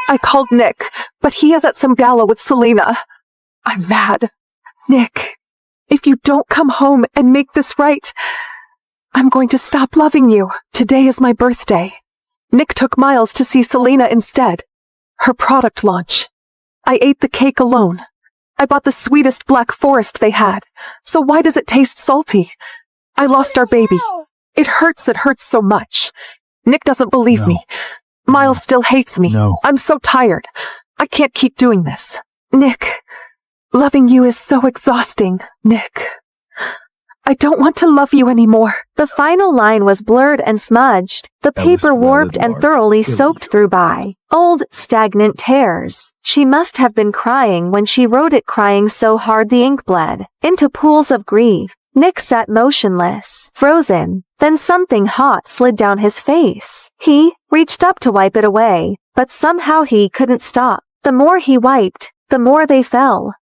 I called Nick, but he is at some gala with Selena. I'm mad. Nick, if you don't come home and make this right, I'm going to stop loving you. Today is my birthday. Nick took Miles to see Selena instead. Her product launch. I ate the cake alone. I bought the sweetest Black Forest they had. So why does it taste salty? I lost our baby. It hurts so much. Nick doesn't believe me. Miles still hates me. No. I'm so tired. I can't keep doing this. Nick, loving you is so exhausting. Nick, I don't want to love you anymore. The final line was blurred and smudged, the paper warped and thoroughly soaked through by old, stagnant tears. She must have been crying when she wrote it, crying so hard the ink bled into pools of grief. Nick sat motionless, frozen. Then something hot slid down his face. He reached up to wipe it away, but somehow he couldn't stop. The more he wiped, the more they fell.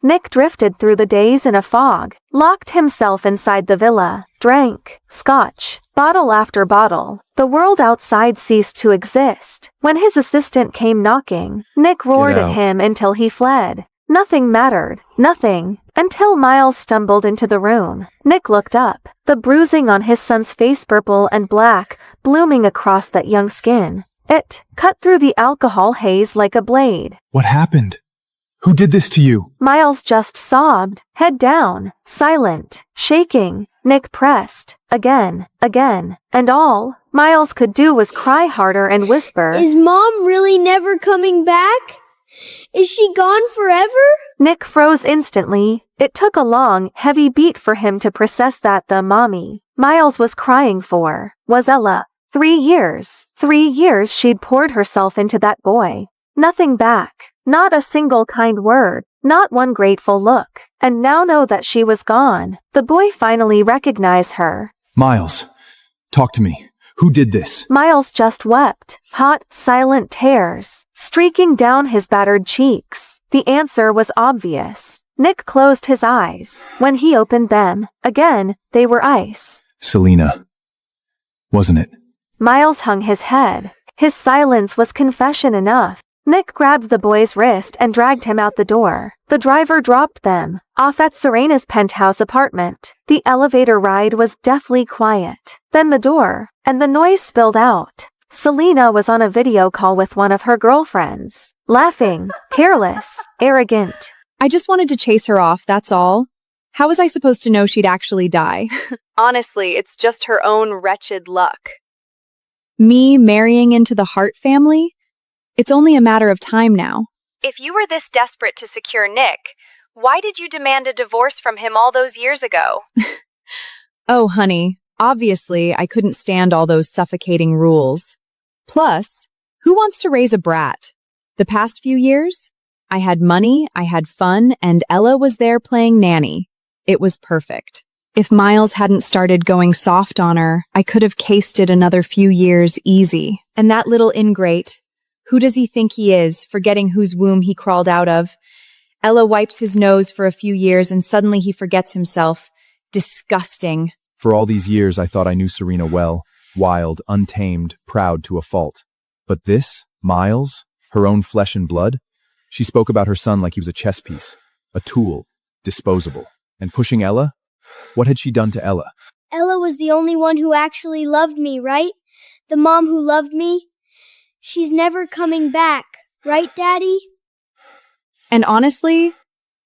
Nick drifted through the days in a fog, locked himself inside the villa, drank scotch, bottle after bottle. The world outside ceased to exist. When his assistant came knocking, Nick roared at him until he fled. Nothing mattered. Nothing. until Miles stumbled into the room. Nick looked up, the bruising on his son's face purple and black, blooming across that young skin. It cut through the alcohol haze like a blade. What happened? Who did this to you? Miles just sobbed, head down, silent, shaking. Nick pressed, again, and all Miles could do was cry harder and whisper, Is Mom really never coming back? Is she gone forever? Nick froze instantly. It took a long, heavy beat for him to process that the mommy Miles was crying for was Ella. 3 years. 3 years she'd poured herself into that boy. Nothing back. Not a single kind word. Not one grateful look. And now know that she was gone. The boy finally recognized her. Miles, talk to me. Who did this? Miles just wept. Hot, silent tears streaking down his battered cheeks. The answer was obvious. Nick closed his eyes. When he opened them, again, they were ice. Selena. Wasn't it? Miles hung his head. His silence was confession enough. Nick grabbed the boy's wrist and dragged him out the door. The driver dropped them off at Serena's penthouse apartment. The elevator ride was deathly quiet. Then the door, and the noise spilled out. Selena was on a video call with one of her girlfriends, laughing, careless, arrogant. I just wanted to chase her off, that's all. How was I supposed to know she'd actually die? Honestly, it's just her own wretched luck. Me marrying into the Hart family? It's only a matter of time now. If you were this desperate to secure Nick, why did you demand a divorce from him all those years ago? Oh, honey, obviously I couldn't stand all those suffocating rules. Plus, who wants to raise a brat? The past few years, I had money, I had fun, and Ella was there playing nanny. It was perfect. If Miles hadn't started going soft on her, I could have cased it another few years easy. And that little ingrate, who does he think he is, forgetting whose womb he crawled out of? Ella wipes his nose for a few years and suddenly he forgets himself. Disgusting. For all these years, I thought I knew Serena well. Wild, untamed, proud to a fault. But this, Miles, her own flesh and blood? She spoke about her son like he was a chess piece, a tool, disposable. And pushing Ella? What had she done to Ella? Ella was the only one who actually loved me, right? The mom who loved me? She's never coming back, right, Daddy? And honestly,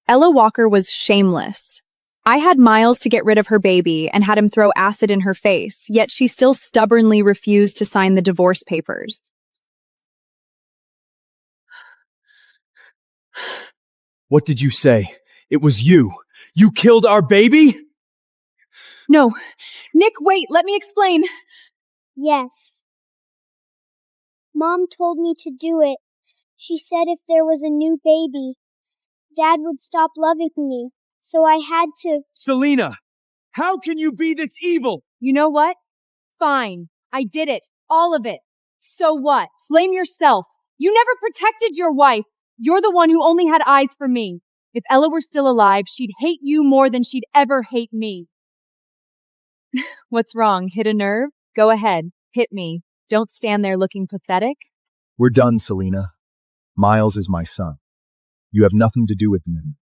Ella Walker was shameless. I had Miles to get rid of her baby and had him throw acid in her face, yet she still stubbornly refused to sign the divorce papers. What did you say? It was you. You killed our baby? No. Nick, wait, let me explain. Yes. Mom told me to do it. She said if there was a new baby, Dad would stop loving me. So I had to. Selena, how can you be this evil? You know what? Fine. I did it. All of it. So what? Blame yourself. You never protected your wife. You're the one who only had eyes for me. If Ella were still alive, she'd hate you more than she'd ever hate me. What's wrong? Hit a nerve? Go ahead. Hit me. Don't stand there looking pathetic. We're done, Selena. Miles is my son. You have nothing to do with him.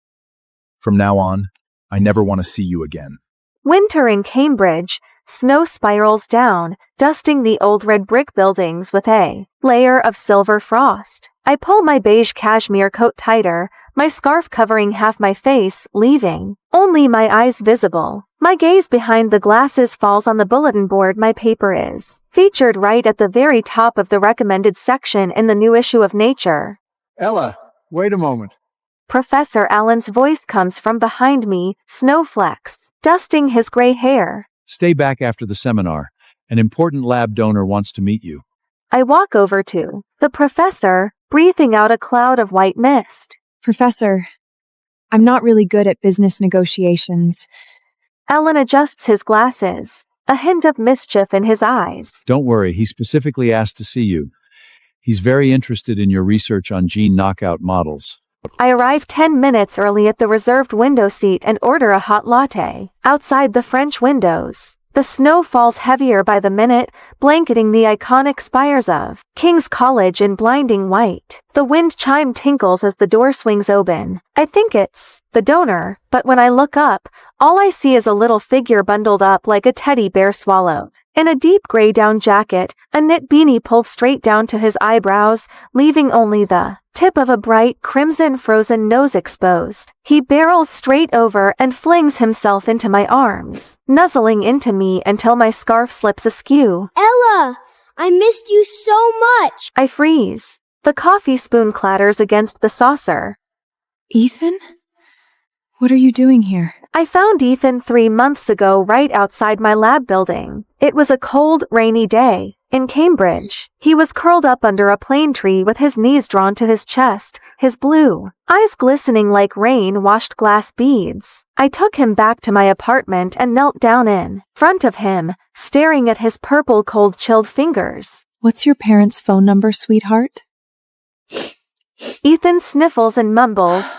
From now on, I never want to see you again. Winter in Cambridge, snow spirals down, dusting the old red brick buildings with a layer of silver frost. I pull my beige cashmere coat tighter, my scarf covering half my face, leaving only my eyes visible. My gaze behind the glasses falls on the bulletin board my paper is featured right at the very top of the recommended section in the new issue of Nature. Ella, wait a moment. Professor Allen's voice comes from behind me, snowflakes, dusting his gray hair. Stay back after the seminar. An important lab donor wants to meet you. I walk over to the professor, breathing out a cloud of white mist. Professor, I'm not really good at business negotiations. Allen adjusts his glasses, a hint of mischief in his eyes. Don't worry, he specifically asked to see you. He's very interested in your research on gene knockout models. I arrive 10 minutes early at the reserved window seat and order a hot latte. Outside the French windows, The snow falls heavier by the minute, blanketing the iconic spires of King's College in blinding white. The wind chime tinkles as the door swings open. I think it's the donor, but when I look up, all I see is a little figure bundled up like a teddy bear swallowed. In a deep gray down jacket, a knit beanie pulled straight down to his eyebrows, leaving only the tip of a bright crimson frozen nose exposed. He barrels straight over and flings himself into my arms, nuzzling into me until my scarf slips askew. Ella, I missed you so much. I freeze. The coffee spoon clatters against the saucer. Ethan? What are you doing here? I found Ethan 3 months ago right outside my lab building. It was a cold, rainy day in Cambridge. He was curled up under a plane tree with his knees drawn to his chest, his blue eyes glistening like rain-washed glass beads. I took him back to my apartment and knelt down in front of him, staring at his purple cold chilled fingers. What's your parents' phone number, sweetheart? Ethan sniffles and mumbles.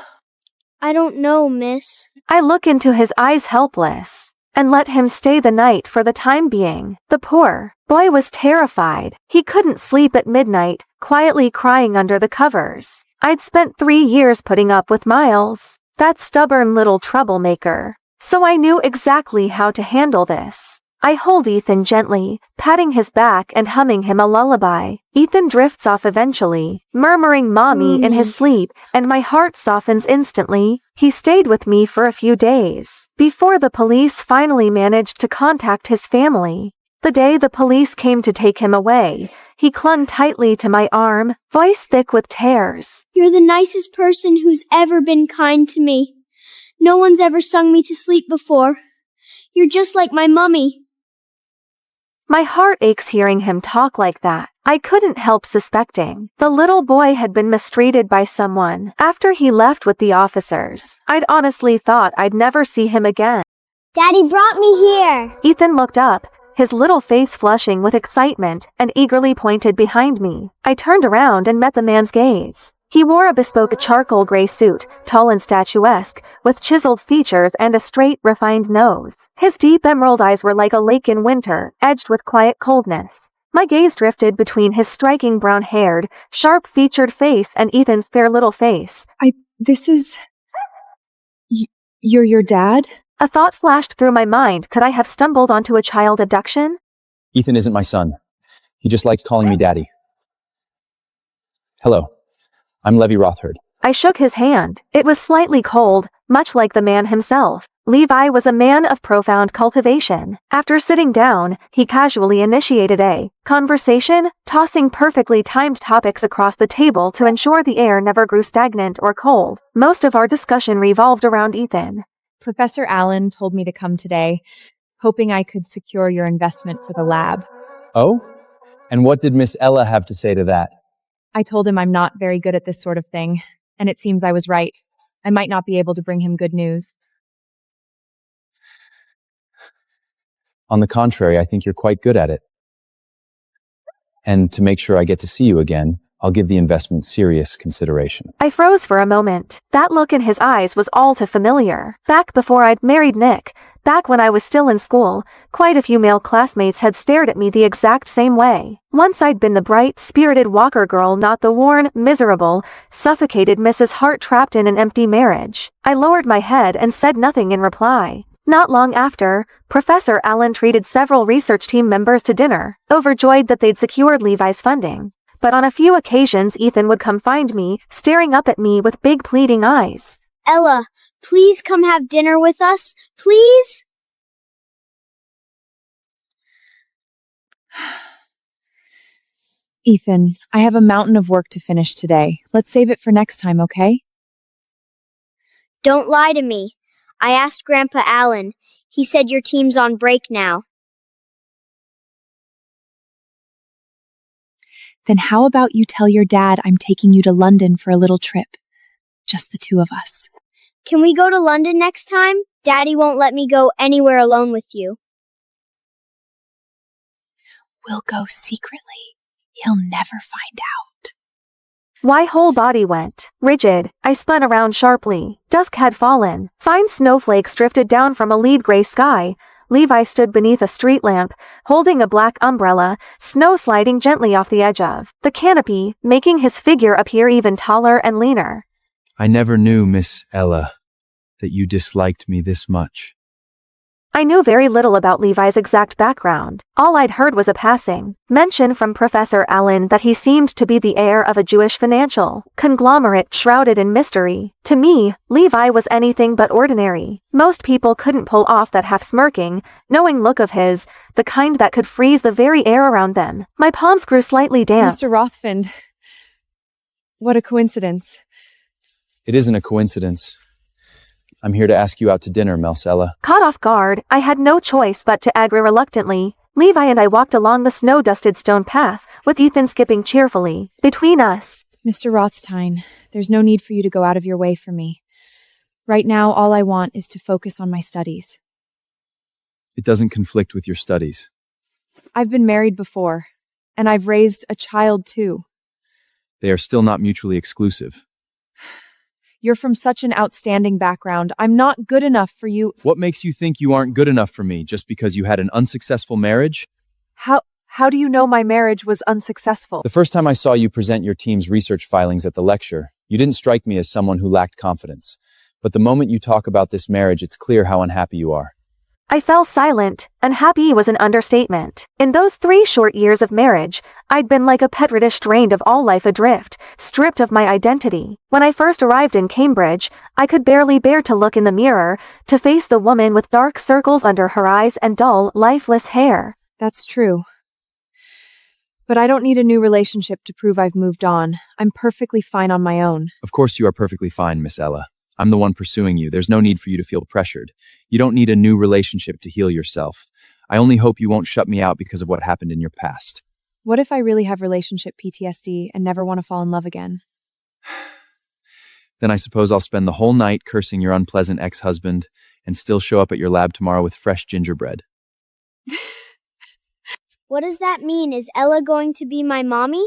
I don't know, miss. I look into his eyes helpless, and let him stay the night for the time being. The poor boy was terrified. He couldn't sleep at midnight, quietly crying under the covers. I'd spent 3 years putting up with Miles, that stubborn little troublemaker, so I knew exactly how to handle this. I hold Ethan gently, patting his back and humming him a lullaby. Ethan drifts off eventually, murmuring mommy in his sleep, and my heart softens instantly. He stayed with me for a few days, before the police finally managed to contact his family. The day the police came to take him away, he clung tightly to my arm, voice thick with tears. You're the nicest person who's ever been kind to me. No one's ever sung me to sleep before. You're just like my mummy. My heart aches hearing him talk like that. I couldn't help suspecting the little boy had been mistreated by someone after he left with the officers. I'd honestly thought I'd never see him again. Daddy brought me here. Ethan looked up, his little face flushing with excitement, and eagerly pointed behind me. I turned around and met the man's gaze. He wore a bespoke charcoal gray suit, tall and statuesque, with chiseled features and a straight, refined nose. His deep emerald eyes were like a lake in winter, edged with quiet coldness. My gaze drifted between his striking brown-haired, sharp-featured face and Ethan's fair little face. You're your dad? A thought flashed through my mind. Could I have stumbled onto a child abduction? Ethan isn't my son. He just likes calling me daddy. Hello. I'm Levi Rothhard. I shook his hand. It was slightly cold, much like the man himself. Levi was a man of profound cultivation. After sitting down, he casually initiated a conversation, tossing perfectly timed topics across the table to ensure the air never grew stagnant or cold. Most of our discussion revolved around Ethan. Professor Allen told me to come today, hoping I could secure your investment for the lab. Oh? And what did Miss Ella have to say to that? I told him I'm not very good at this sort of thing, and it seems I was right. I might not be able to bring him good news. On the contrary, I think you're quite good at it. And to make sure I get to see you again, I'll give the investment serious consideration. I froze for a moment. That look in his eyes was all too familiar. Back before I'd married Nick, back when I was still in school, quite a few male classmates had stared at me the exact same way. Once I'd been the bright, spirited Walker girl, not the worn, miserable, suffocated Mrs. Hart trapped in an empty marriage. I lowered my head and said nothing in reply. Not long after, Professor Allen treated several research team members to dinner, overjoyed that they'd secured Levi's funding. But on a few occasions Ethan would come find me, staring up at me with big pleading eyes. Ella, please come have dinner with us, please? Ethan, I have a mountain of work to finish today. Let's save it for next time, okay? Don't lie to me. I asked Grandpa Allen. He said your team's on break now. Then how about you tell your dad I'm taking you to London for a little trip? Just the two of us. Can we go to London next time? Daddy won't let me go anywhere alone with you. We'll go secretly. He'll never find out. My whole body went rigid. I spun around sharply. Dusk had fallen. Fine snowflakes drifted down from a lead gray sky, Levi stood beneath a street lamp, holding a black umbrella, snow sliding gently off the edge of the canopy, making his figure appear even taller and leaner. I never knew, Miss Ella, that you disliked me this much. I knew very little about Levi's exact background. All I'd heard was a passing mention from Professor Allen that he seemed to be the heir of a Jewish financial conglomerate shrouded in mystery. To me, Levi was anything but ordinary. Most people couldn't pull off that half-smirking, knowing look of his, the kind that could freeze the very air around them. My palms grew slightly damp. Mr. Rothfind, what a coincidence. It isn't a coincidence. I'm here to ask you out to dinner, Marcella. Caught off guard, I had no choice but to agree reluctantly. Levi and I walked along the snow-dusted stone path, with Ethan skipping cheerfully between us. Mr. Rothstein, there's no need for you to go out of your way for me. Right now, all I want is to focus on my studies. It doesn't conflict with your studies. I've been married before, and I've raised a child too. They are still not mutually exclusive. You're from such an outstanding background. I'm not good enough for you. What makes you think you aren't good enough for me just because you had an unsuccessful marriage? How do you know my marriage was unsuccessful? The first time I saw you present your team's research filings at the lecture, you didn't strike me as someone who lacked confidence. But the moment you talk about this marriage, it's clear how unhappy you are. I fell silent. Unhappy was an understatement. In those 3 short years of marriage, I'd been like a petri dish drained of all life adrift, stripped of my identity. When I first arrived in Cambridge, I could barely bear to look in the mirror, to face the woman with dark circles under her eyes and dull, lifeless hair. That's true. But I don't need a new relationship to prove I've moved on. I'm perfectly fine on my own. Of course you are perfectly fine, Miss Ella. I'm the one pursuing you. There's no need for you to feel pressured. You don't need a new relationship to heal yourself. I only hope you won't shut me out because of what happened in your past. What if I really have relationship PTSD and never want to fall in love again? Then I suppose I'll spend the whole night cursing your unpleasant ex-husband and still show up at your lab tomorrow with fresh gingerbread. What does that mean? Is Ella going to be my mommy?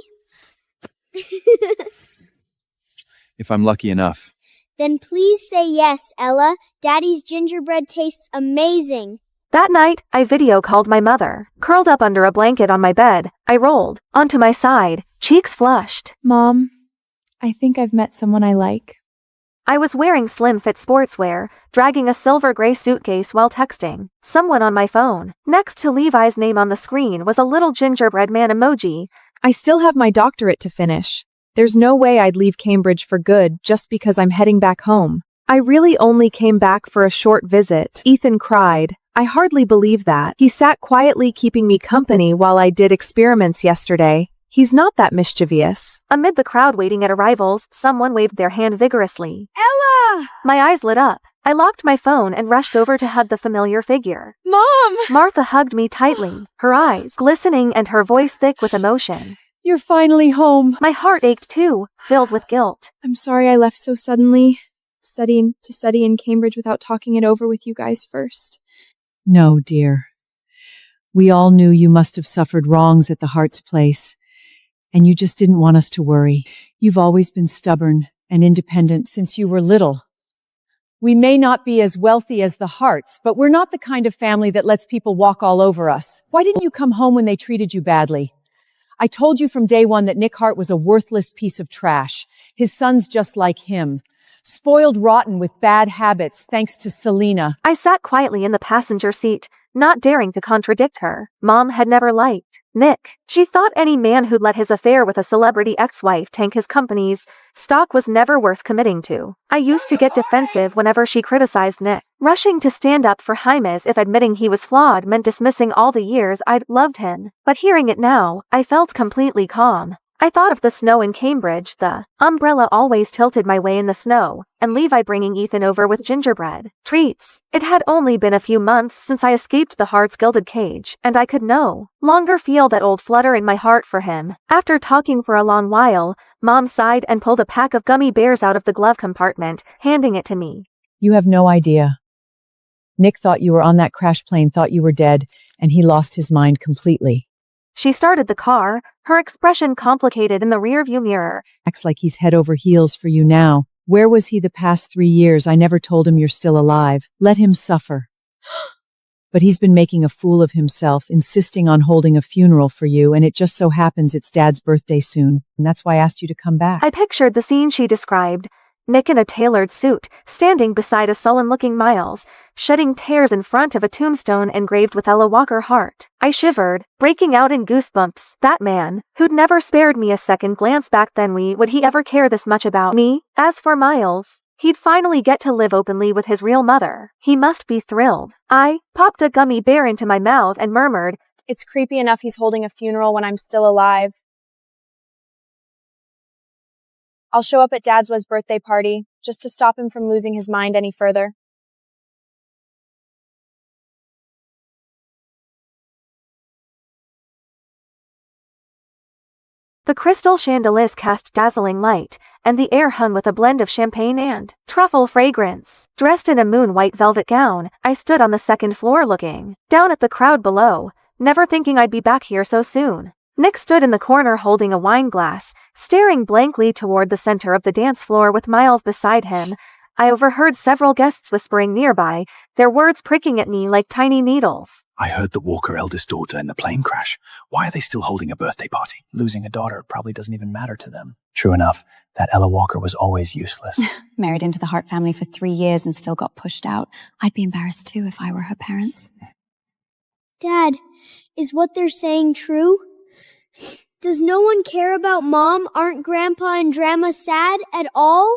If I'm lucky enough. Then please say yes, Ella. Daddy's gingerbread tastes amazing. That night, I video called my mother. Curled up under a blanket on my bed, I rolled onto my side, cheeks flushed. Mom, I think I've met someone I like. I was wearing slim-fit sportswear, dragging a silver gray suitcase while texting someone on my phone. Next to Levi's name on the screen was a little gingerbread man emoji. I still have my doctorate to finish. There's no way I'd leave Cambridge for good just because I'm heading back home. I really only came back for a short visit. Ethan cried. I hardly believe that. He sat quietly keeping me company while I did experiments yesterday. He's not that mischievous. Amid the crowd waiting at arrivals, someone waved their hand vigorously. Ella! My eyes lit up. I locked my phone and rushed over to hug the familiar figure. Mom! Martha hugged me tightly, her eyes glistening and her voice thick with emotion. You're finally home. My heart ached too, filled with guilt. I'm sorry I left so suddenly. Study in Cambridge without talking it over with you guys first. No, dear. We all knew you must have suffered wrongs at the Heart's place, and you just didn't want us to worry. You've always been stubborn and independent since you were little. We may not be as wealthy as the Hearts, but we're not the kind of family that lets people walk all over us. Why didn't you come home when they treated you badly? I told you from day one that Nick Hart was a worthless piece of trash. His son's just like him. Spoiled rotten with bad habits thanks to Selena. I sat quietly in the passenger seat, not daring to contradict her. Mom had never liked Nick. She thought any man who'd let his affair with a celebrity ex-wife tank his company's stock was never worth committing to. I used to get defensive whenever she criticized Nick, rushing to stand up for Jaime as if admitting he was flawed meant dismissing all the years I'd loved him. But hearing it now, I felt completely calm. I thought of the snow in Cambridge, the umbrella always tilted my way in the snow, and Levi bringing Ethan over with gingerbread treats. It had only been a few months since I escaped the Heart's gilded cage, and I could no longer feel that old flutter in my heart for him. After talking for a long while, Mom sighed and pulled a pack of gummy bears out of the glove compartment, handing it to me. You have no idea. Nick thought you were on that crash plane, thought you were dead, and he lost his mind completely. She started the car, her expression complicated in the rearview mirror. Acts like he's head over heels for you now. Where was he the past 3 years? I never told him you're still alive. Let him suffer. but he's been making a fool of himself, insisting on holding a funeral for you, and it just so happens it's Dad's birthday soon, and that's why I asked you to come back. I pictured the scene she described. Nick in a tailored suit, standing beside a sullen-looking Miles, shedding tears in front of a tombstone engraved with Ella Walker Hart. I shivered, breaking out in goosebumps. That man, who'd never spared me a second glance back then, would he ever care this much about me? As for Miles, he'd finally get to live openly with his real mother. He must be thrilled. I popped a gummy bear into my mouth and murmured, It's creepy enough he's holding a funeral when I'm still alive. I'll show up at Dad's birthday party, just to stop him from losing his mind any further. The crystal chandeliers cast dazzling light, and the air hung with a blend of champagne and truffle fragrance. Dressed in a moon-white velvet gown, I stood on the second floor looking down at the crowd below, never thinking I'd be back here so soon. Nick stood in the corner holding a wine glass, staring blankly toward the center of the dance floor with Miles beside him. I overheard several guests whispering nearby, their words pricking at me like tiny needles. I heard the Walker eldest daughter in the plane crash. Why are they still holding a birthday party? Losing a daughter probably doesn't even matter to them. True enough, that Ella Walker was always useless. Married into the Hart family for 3 years and still got pushed out. I'd be embarrassed too if I were her parents. Dad, is what they're saying true? Does no one care about Mom? Aren't Grandpa and Grandma sad at all?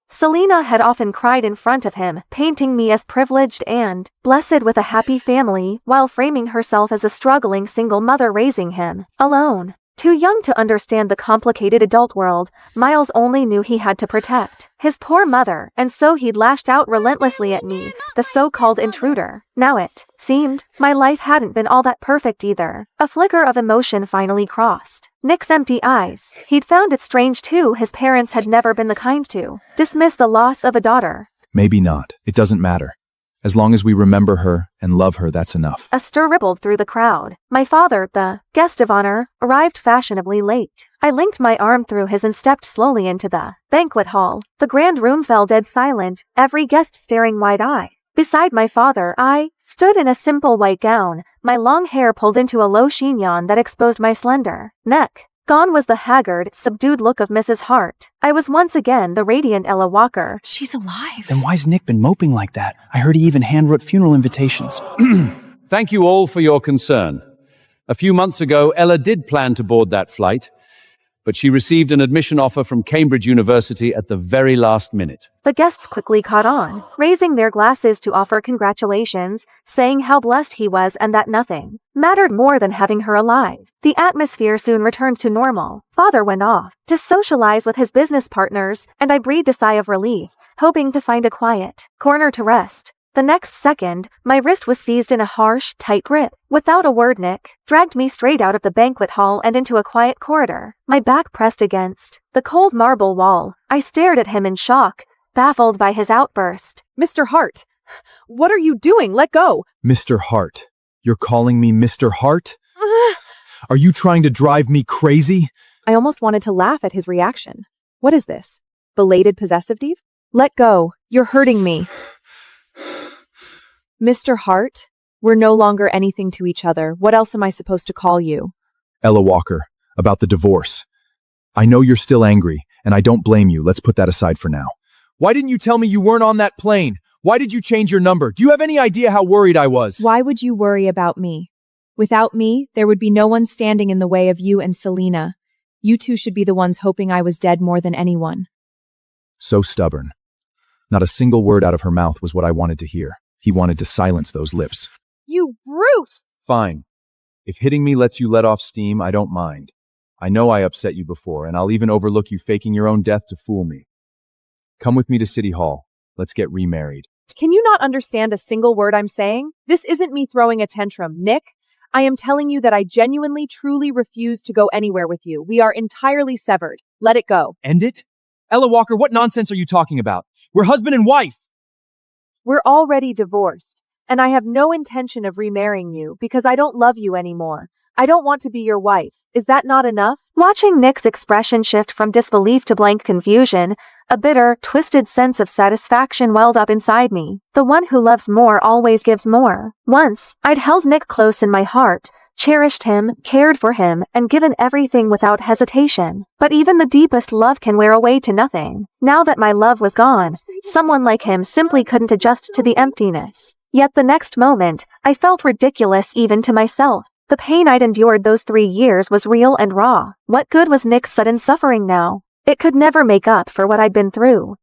Selena had often cried in front of him, painting me as privileged and blessed with a happy family, while framing herself as a struggling single mother raising him alone. Too young to understand the complicated adult world, Miles only knew he had to protect his poor mother, and so he'd lashed out relentlessly at me, the so-called intruder. Now it seemed my life hadn't been all that perfect either. A flicker of emotion finally crossed Nick's empty eyes. He'd found it strange too his parents had never been the kind to dismiss the loss of a daughter. Maybe not. It doesn't matter. As long as we remember her and love her, that's enough. A stir rippled through the crowd. My father, the guest of honor, arrived fashionably late. I linked my arm through his and stepped slowly into the banquet hall. The grand room fell dead silent, every guest staring wide-eyed. Beside my father, I stood in a simple white gown, my long hair pulled into a low chignon that exposed my slender neck. Gone was the haggard, subdued look of Mrs. Hart. I was once again the radiant Ella Walker. She's alive. Then why's Nick been moping like that? I heard he even handwrote funeral invitations. Thank you all for your concern. A few months ago, Ella did plan to board that flight, but she received an admission offer from Cambridge University at the very last minute. The guests quickly caught on, raising their glasses to offer congratulations, saying how blessed he was and that nothing mattered more than having her alive. The atmosphere soon returned to normal. Father went off to socialize with his business partners, and I breathed a sigh of relief, hoping to find a quiet corner to rest. The next second, my wrist was seized in a harsh, tight grip. Without a word, Nick dragged me straight out of the banquet hall and into a quiet corridor, my back pressed against the cold marble wall. I stared at him in shock, baffled by his outburst. Mr. Hart, what are you doing? Let go. Mr. Hart. You're calling me Mr. Hart? Are you trying to drive me crazy? I almost wanted to laugh at his reaction. What is this? Belated possessive, Dave? Let go. You're hurting me. Mr. Hart, we're no longer anything to each other. What else am I supposed to call you? Ella Walker, about the divorce. I know you're still angry, and I don't blame you. Let's put that aside for now. Why didn't you tell me you weren't on that plane? Why did you change your number? Do you have any idea how worried I was? Why would you worry about me? Without me, there would be no one standing in the way of you and Selena. You two should be the ones hoping I was dead more than anyone. So stubborn. Not a single word out of her mouth was what I wanted to hear. He wanted to silence those lips. You brute! Fine. If hitting me lets you let off steam, I don't mind. I know I upset you before, and I'll even overlook you faking your own death to fool me. Come with me to City Hall. Let's get remarried. Can you not understand a single word I'm saying? This isn't me throwing a tantrum, Nick. I am telling you that I genuinely, truly refuse to go anywhere with you. We are entirely severed. Let it go. End it? Ella Walker, what nonsense are you talking about? We're husband and wife. We're already divorced, and I have no intention of remarrying you because I don't love you anymore. I don't want to be your wife. Is that not enough? Watching Nick's expression shift from disbelief to blank confusion, a bitter, twisted sense of satisfaction welled up inside me. The one who loves more always gives more. Once, I'd held Nick close in my heart, cherished him, cared for him, and given everything without hesitation. But even the deepest love can wear away to nothing. Now that my love was gone, someone like him simply couldn't adjust to the emptiness. Yet the next moment, I felt ridiculous even to myself. The pain I'd endured those 3 years was real and raw. What good was Nick's sudden suffering now? It could never make up for what I'd been through.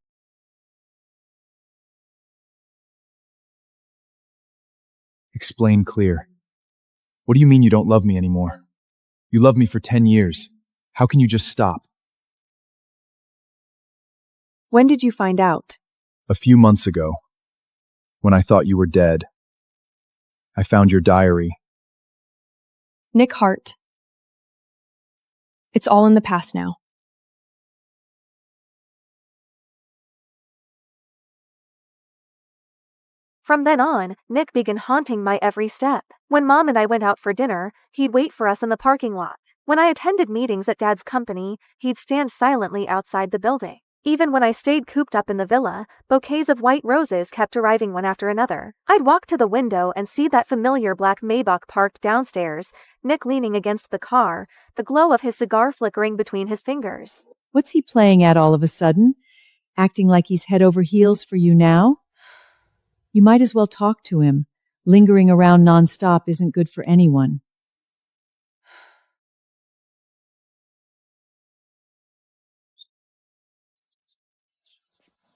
Explain clear. What do you mean you don't love me anymore? You loved me for 10 years. How can you just stop? When did you find out? A few months ago, when I thought you were dead, I found your diary. Nick Hart. It's all in the past now. From then on, Nick began haunting my every step. When Mom and I went out for dinner, he'd wait for us in the parking lot. When I attended meetings at Dad's company, he'd stand silently outside the building. Even when I stayed cooped up in the villa, bouquets of white roses kept arriving one after another. I'd walk to the window and see that familiar black Maybach parked downstairs, Nick leaning against the car, the glow of his cigar flickering between his fingers. What's he playing at all of a sudden? Acting like he's head over heels for you now? You might as well talk to him. Lingering around nonstop isn't good for anyone.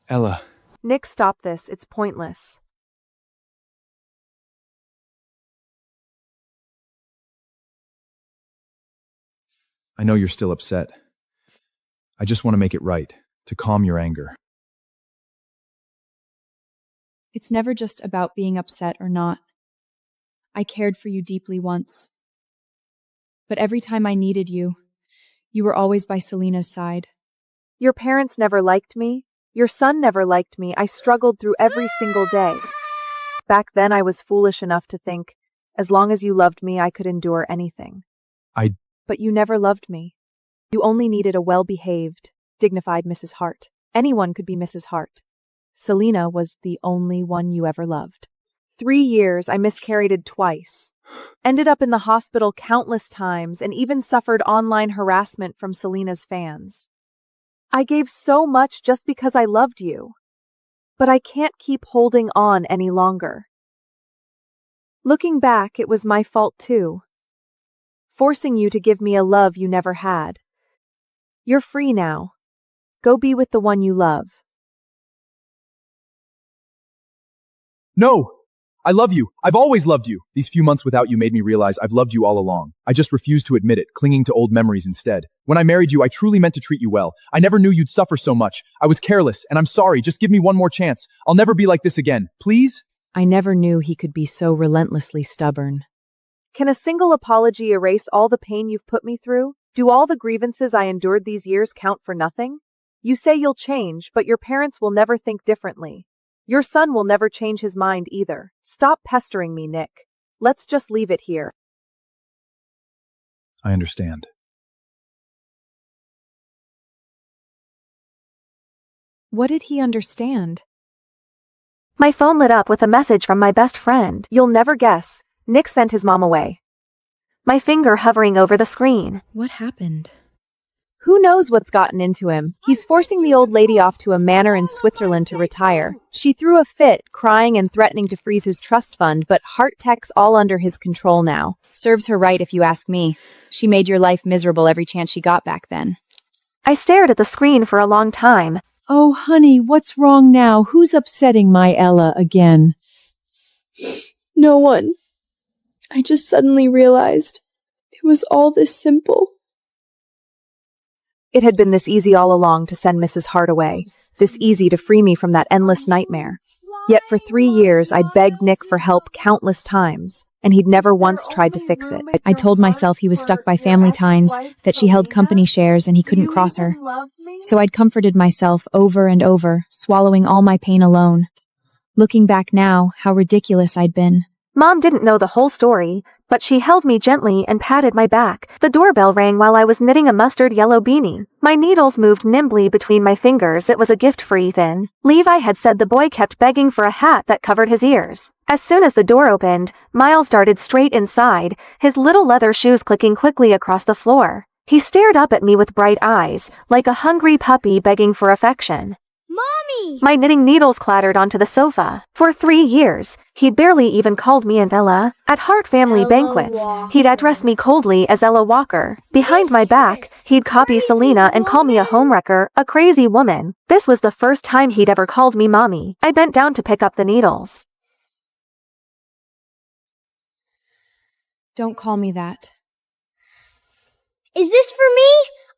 Ella. Nick, stop this. It's pointless. I know you're still upset. I just want to make it right, to calm your anger. It's never just about being upset or not. I cared for you deeply once. But every time I needed you, you were always by Selena's side. Your parents never liked me. Your son never liked me. I struggled through every single day. Back then I was foolish enough to think, as long as you loved me, I could endure anything. But you never loved me. You only needed a well-behaved, dignified Mrs. Hart. Anyone could be Mrs. Hart. Selena was the only one you ever loved. 3 years, I miscarried twice. Ended up in the hospital countless times and even suffered online harassment from Selena's fans. I gave so much just because I loved you. But I can't keep holding on any longer. Looking back, it was my fault too. Forcing you to give me a love you never had. You're free now. Go be with the one you love. No! I love you. I've always loved you. These few months without you made me realize I've loved you all along. I just refused to admit it, clinging to old memories instead. When I married you, I truly meant to treat you well. I never knew you'd suffer so much. I was careless, and I'm sorry. Just give me one more chance. I'll never be like this again. Please? I never knew he could be so relentlessly stubborn. Can a single apology erase all the pain you've put me through? Do all the grievances I endured these years count for nothing? You say you'll change, but your parents will never think differently. Your son will never change his mind either. Stop pestering me, Nick. Let's just leave it here. I understand. What did he understand? My phone lit up with a message from my best friend. You'll never guess. Nick sent his mom away. My finger hovering over the screen. What happened? Who knows what's gotten into him? He's forcing the old lady off to a manor in Switzerland to retire. She threw a fit, crying and threatening to freeze his trust fund, but Hart Tech's all under his control now. Serves her right if you ask me. She made your life miserable every chance she got back then. I stared at the screen for a long time. Oh, honey, what's wrong now? Who's upsetting my Ella again? No one. I just suddenly realized it was all this simple. It had been this easy all along to send Mrs. Hart away, this easy to free me from that endless nightmare. Yet for 3 years, I'd begged Nick for help countless times, and he'd never once tried to fix it. I told myself he was stuck by family ties, that she held company shares and he couldn't cross her. So I'd comforted myself over and over, swallowing all my pain alone. Looking back now, how ridiculous I'd been. Mom didn't know the whole story, but she held me gently and patted my back. The doorbell rang while I was knitting a mustard yellow beanie. My needles moved nimbly between my fingers. It was a gift for Ethan. Levi had said the boy kept begging for a hat that covered his ears. As soon as the door opened, Miles darted straight inside, his little leather shoes clicking quickly across the floor. He stared up at me with bright eyes, like a hungry puppy begging for affection. Mommy! My knitting needles clattered onto the sofa. For 3 years, he'd barely even called me Aunt Ella. At Hart family Ella banquets, Walker. he'd address me coldly as Ella Walker. Behind my back, he'd copy Selena and call me a homewrecker, a crazy woman. This was the first time he'd ever called me mommy. I bent down to pick up the needles. Don't call me that. Is this for me?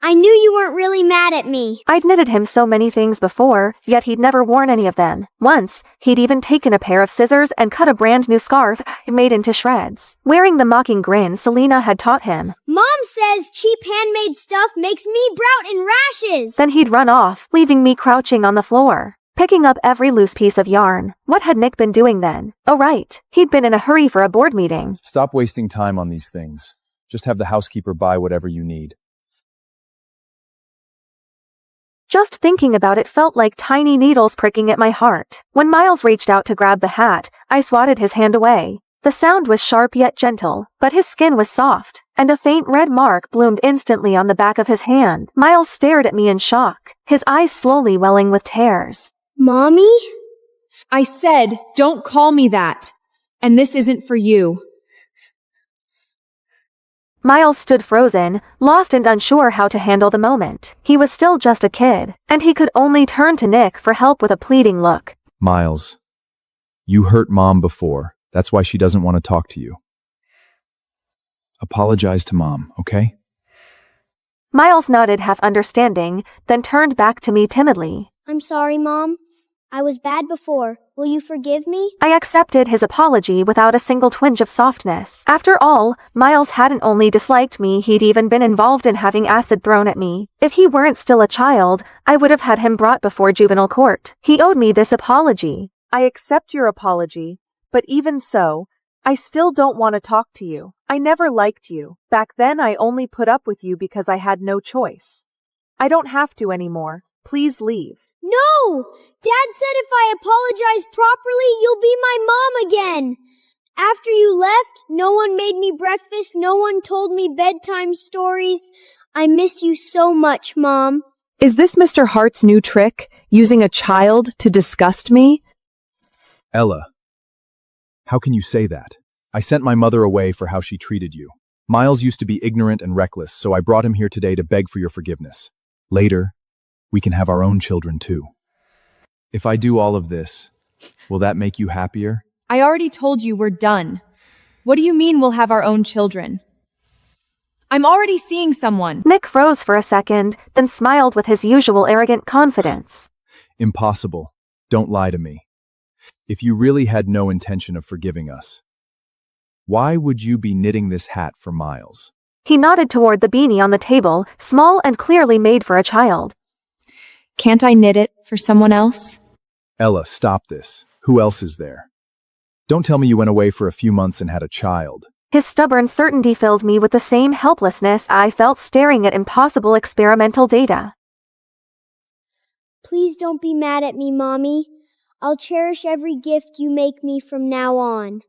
I knew you weren't really mad at me. I'd knitted him so many things before, yet he'd never worn any of them. Once, he'd even taken a pair of scissors and cut a brand new scarf made into shreds. Wearing the mocking grin Selena had taught him. Mom says cheap handmade stuff makes me sprout in rashes. Then he'd run off, leaving me crouching on the floor, picking up every loose piece of yarn. What had Nick been doing then? Oh right, he'd been in a hurry for a board meeting. Stop wasting time on these things. Just have the housekeeper buy whatever you need. Just thinking about it felt like tiny needles pricking at my heart. When Miles reached out to grab the hat, I swatted his hand away. The sound was sharp yet gentle, but his skin was soft, and a faint red mark bloomed instantly on the back of his hand. Miles stared at me in shock, his eyes slowly welling with tears. Mommy? I said, don't call me that. And this isn't for you. Miles stood frozen, lost and unsure how to handle the moment. He was still just a kid, and he could only turn to Nick for help with a pleading look. Miles, you hurt Mom before. That's why she doesn't want to talk to you. Apologize to Mom, okay? Miles nodded half understanding, then turned back to me timidly. I'm sorry, Mom. I was bad before. Will you forgive me? I accepted his apology without a single twinge of softness. After all, Miles hadn't only disliked me, he'd even been involved in having acid thrown at me. If he weren't still a child, I would have had him brought before juvenile court. He owed me this apology. I accept your apology, but even so, I still don't want to talk to you. I never liked you. Back then I only put up with you because I had no choice. I don't have to anymore. Please leave. No! Dad said if I apologize properly, you'll be my mom again. After you left, no one made me breakfast, no one told me bedtime stories. I miss you so much, Mom. Is this Mr. Hart's new trick, using a child to disgust me? Ella, how can you say that? I sent my mother away for how she treated you. Miles used to be ignorant and reckless, so I brought him here today to beg for your forgiveness. Later, we can have our own children too. If I do all of this, will that make you happier? I already told you we're done. What do you mean we'll have our own children? I'm already seeing someone. Nick froze for a second, then smiled with his usual arrogant confidence. Impossible. Don't lie to me. If you really had no intention of forgiving us, why would you be knitting this hat for Miles? He nodded toward the beanie on the table, small and clearly made for a child. Can't I knit it for someone else? Ella, stop this. Who else is there? Don't tell me you went away for a few months and had a child. His stubborn certainty filled me with the same helplessness I felt staring at impossible experimental data. Please don't be mad at me, Mommy. I'll cherish every gift you make me from now on.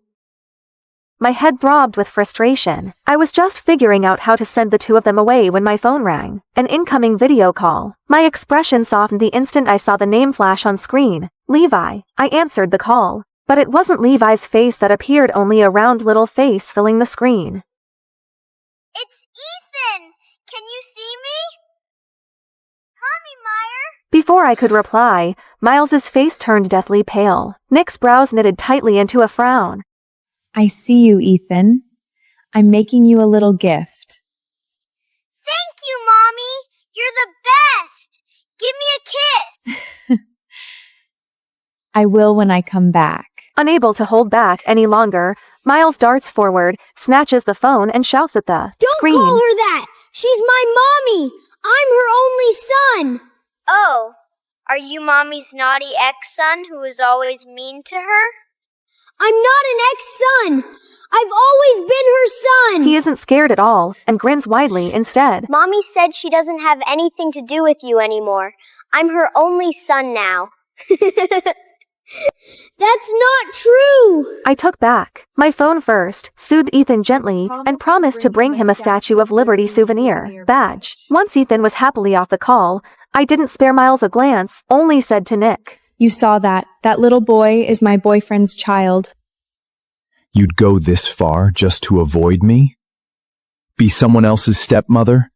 My head throbbed with frustration. I was just figuring out how to send the two of them away when my phone rang. An incoming video call. My expression softened the instant I saw the name flash on screen. Levi. I answered the call. But it wasn't Levi's face that appeared, only a round little face filling the screen. It's Ethan! Can you see me? Mommy Meyer? Before I could reply, Miles's face turned deathly pale. Nick's brows knitted tightly into a frown. I see you, Ethan. I'm making you a little gift. Thank you, Mommy. You're the best. Give me a kiss. I will when I come back. Unable to hold back any longer, Miles darts forward, snatches the phone, and shouts at the screen. Don't call her that. She's my mommy. I'm her only son. Oh, are you Mommy's naughty ex-son who is always mean to her? I'm not an ex-son. I've always been her son. He isn't scared at all and grins widely instead. Mommy said she doesn't have anything to do with you anymore. I'm her only son now. That's not true! I took back my phone first, soothed Ethan gently, and promised to bring him a Statue of Liberty souvenir badge. Once Ethan was happily off the call, I didn't spare Miles a glance, only said to Nick, You saw that. That little boy is my boyfriend's child. You'd go this far just to avoid me? Be someone else's stepmother?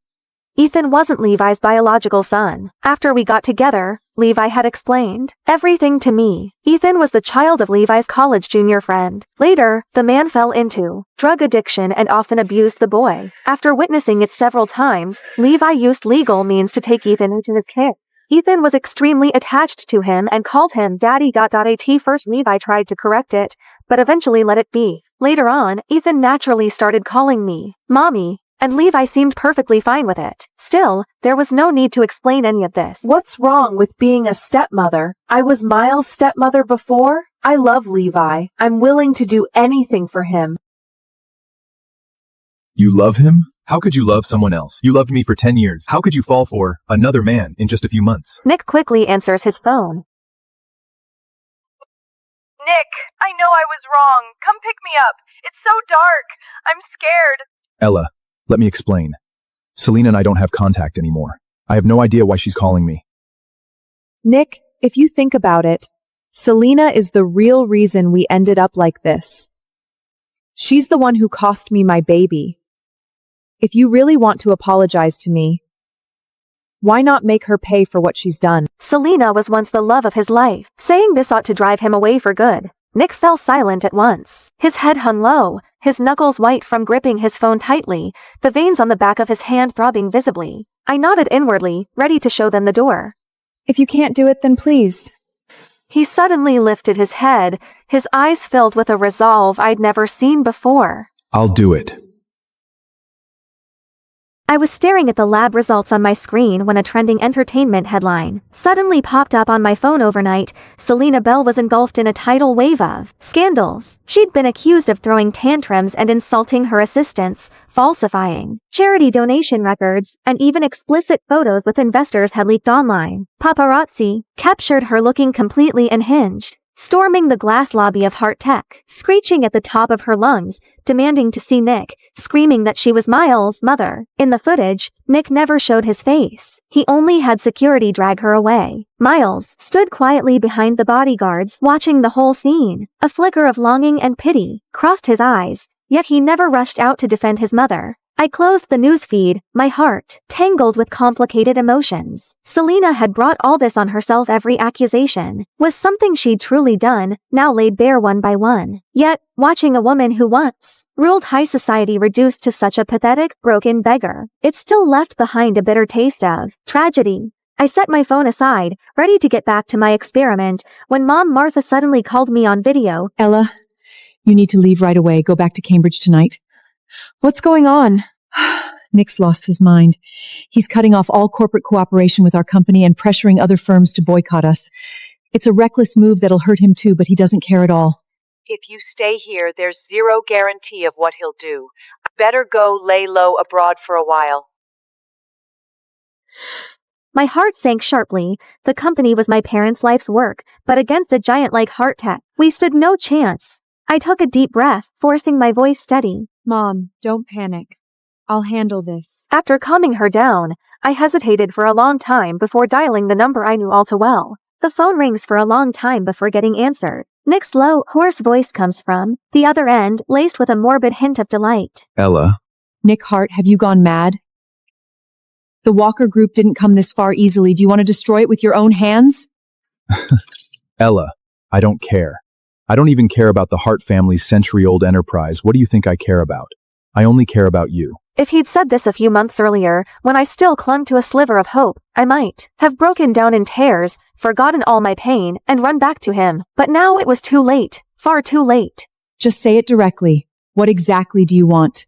Ethan wasn't Levi's biological son. After we got together, Levi had explained everything to me. Ethan was the child of Levi's college junior friend. Later, the man fell into drug addiction and often abused the boy. After witnessing it several times, Levi used legal means to take Ethan into his care. Ethan was extremely attached to him and called him Daddy. At first Levi tried to correct it, but eventually let it be. Later on, Ethan naturally started calling me Mommy, and Levi seemed perfectly fine with it. Still, there was no need to explain any of this. What's wrong with being a stepmother? I was Miles' stepmother before. I love Levi. I'm willing to do anything for him. You love him? How could you love someone else? You loved me for 10 years. How could you fall for another man in just a few months? Nick quickly answers his phone. Nick, I know I was wrong. Come pick me up. It's so dark. I'm scared. Ella, let me explain. Selena and I don't have contact anymore. I have no idea why she's calling me. Nick, if you think about it, Selena is the real reason we ended up like this. She's the one who cost me my baby. If you really want to apologize to me, why not make her pay for what she's done? Selena was once the love of his life. Saying this ought to drive him away for good. Nick fell silent at once. His head hung low, his knuckles white from gripping his phone tightly, the veins on the back of his hand throbbing visibly. I nodded inwardly, ready to show them the door. If you can't do it, then please. He suddenly lifted his head, his eyes filled with a resolve I'd never seen before. I'll do it. I was staring at the lab results on my screen when a trending entertainment headline suddenly popped up on my phone overnight. Selena Bell was engulfed in a tidal wave of scandals. She'd been accused of throwing tantrums and insulting her assistants, falsifying charity donation records, and even explicit photos with investors had leaked online. Paparazzi captured her looking completely unhinged, storming the glass lobby of Heart Tech, screeching at the top of her lungs, demanding to see Nick, screaming that she was Miles' mother. In the footage, Nick never showed his face. He only had security drag her away. Miles stood quietly behind the bodyguards, watching the whole scene. A flicker of longing and pity crossed his eyes, yet he never rushed out to defend his mother. I closed the news feed, my heart tangled with complicated emotions. Selena had brought all this on herself. Every accusation was something she'd truly done, now laid bare one by one. Yet, watching a woman who once ruled high society reduced to such a pathetic, broken beggar, it still left behind a bitter taste of tragedy. I set my phone aside, ready to get back to my experiment, when Mom Martha suddenly called me on video. Ella, you need to leave right away. Go back to Cambridge tonight. What's going on? Nick's lost his mind. He's cutting off all corporate cooperation with our company and pressuring other firms to boycott us. It's a reckless move that'll hurt him too, but he doesn't care at all. If you stay here, there's zero guarantee of what he'll do. Better go lay low abroad for a while. My heart sank sharply. The company was my parents' life's work, but against a giant like Heart Tech, we stood no chance. I took a deep breath, forcing my voice steady. Mom, don't panic. I'll handle this. After calming her down, I hesitated for a long time before dialing the number I knew all too well. The phone rings for a long time before getting answered. Nick's low, hoarse voice comes from the other end, laced with a morbid hint of delight. Ella. Nick Hart, have you gone mad? The Walker Group didn't come this far easily. Do you want to destroy it with your own hands? Ella, I don't care. I don't even care about the Hart family's century-old enterprise. What do you think I care about? I only care about you. If he'd said this a few months earlier, when I still clung to a sliver of hope, I might have broken down in tears, forgotten all my pain, and run back to him. But now it was too late. Far too late. Just say it directly. What exactly do you want?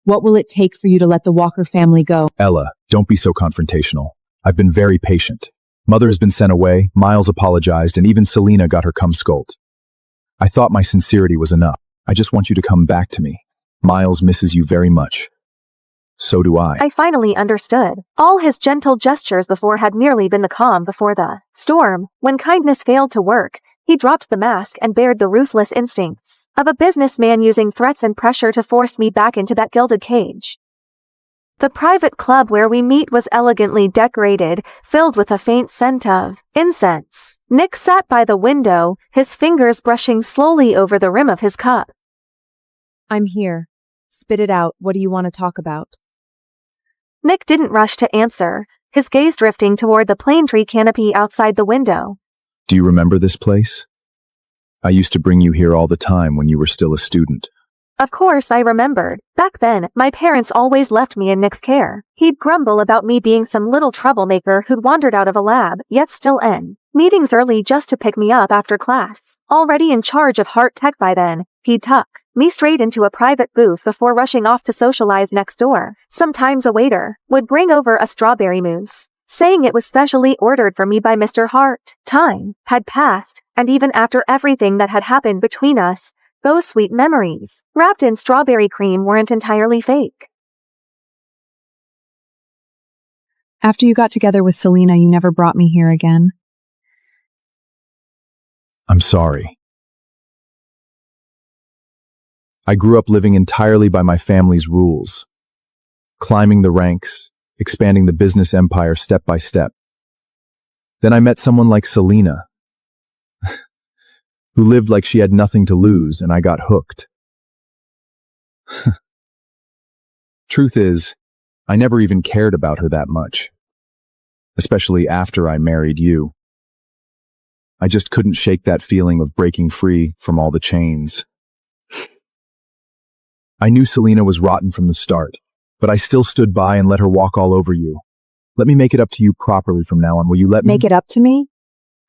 What will it take for you to let the Walker family go? Ella, don't be so confrontational. I've been very patient. Mother has been sent away, Miles apologized, and even Selena got her cum scolded. I thought my sincerity was enough. I just want you to come back to me. Miles misses you very much. So do I. I finally understood. All his gentle gestures before had merely been the calm before the storm. When kindness failed to work, he dropped the mask and bared the ruthless instincts of a businessman using threats and pressure to force me back into that gilded cage. The private club where we meet was elegantly decorated, filled with a faint scent of incense. Nick sat by the window, his fingers brushing slowly over the rim of his cup. I'm here. Spit it out. What do you want to talk about? Nick didn't rush to answer, his gaze drifting toward the plane tree canopy outside the window. Do you remember this place? I used to bring you here all the time when you were still a student. Of course I remembered. Back then, my parents always left me in Nick's care. He'd grumble about me being some little troublemaker who'd wandered out of a lab, yet still in meetings early just to pick me up after class. Already in charge of Heart Tech by then, he'd tuck me straight into a private booth before rushing off to socialize next door. Sometimes a waiter would bring over a strawberry mousse, saying it was specially ordered for me by Mr. Hart. Time had passed, and even after everything that had happened between us, those sweet memories, wrapped in strawberry cream, weren't entirely fake. After you got together with Selena, you never brought me here again. I'm sorry. I grew up living entirely by my family's rules, climbing the ranks, expanding the business empire step by step. Then I met someone like Selena, who lived like she had nothing to lose, and I got hooked. Truth is, I never even cared about her that much, especially after I married you. I just couldn't shake that feeling of breaking free from all the chains. I knew Selena was rotten from the start, but I still stood by and let her walk all over you. Let me make it up to you properly from now on. Will you let me? Make it up to me?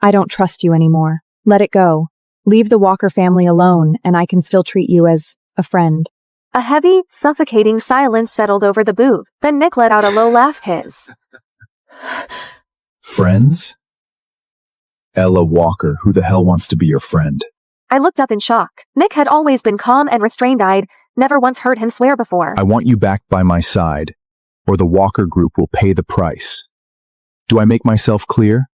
I don't trust you anymore. Let it go. Leave the Walker family alone, and I can still treat you as a friend. A heavy, suffocating silence settled over the booth. Then Nick let out a low laugh. Friends? Ella Walker, who the hell wants to be your friend? I looked up in shock. Nick had always been calm and restrained. I'd never once heard him swear before. I want you back by my side, or the Walker group will pay the price. Do I make myself clear?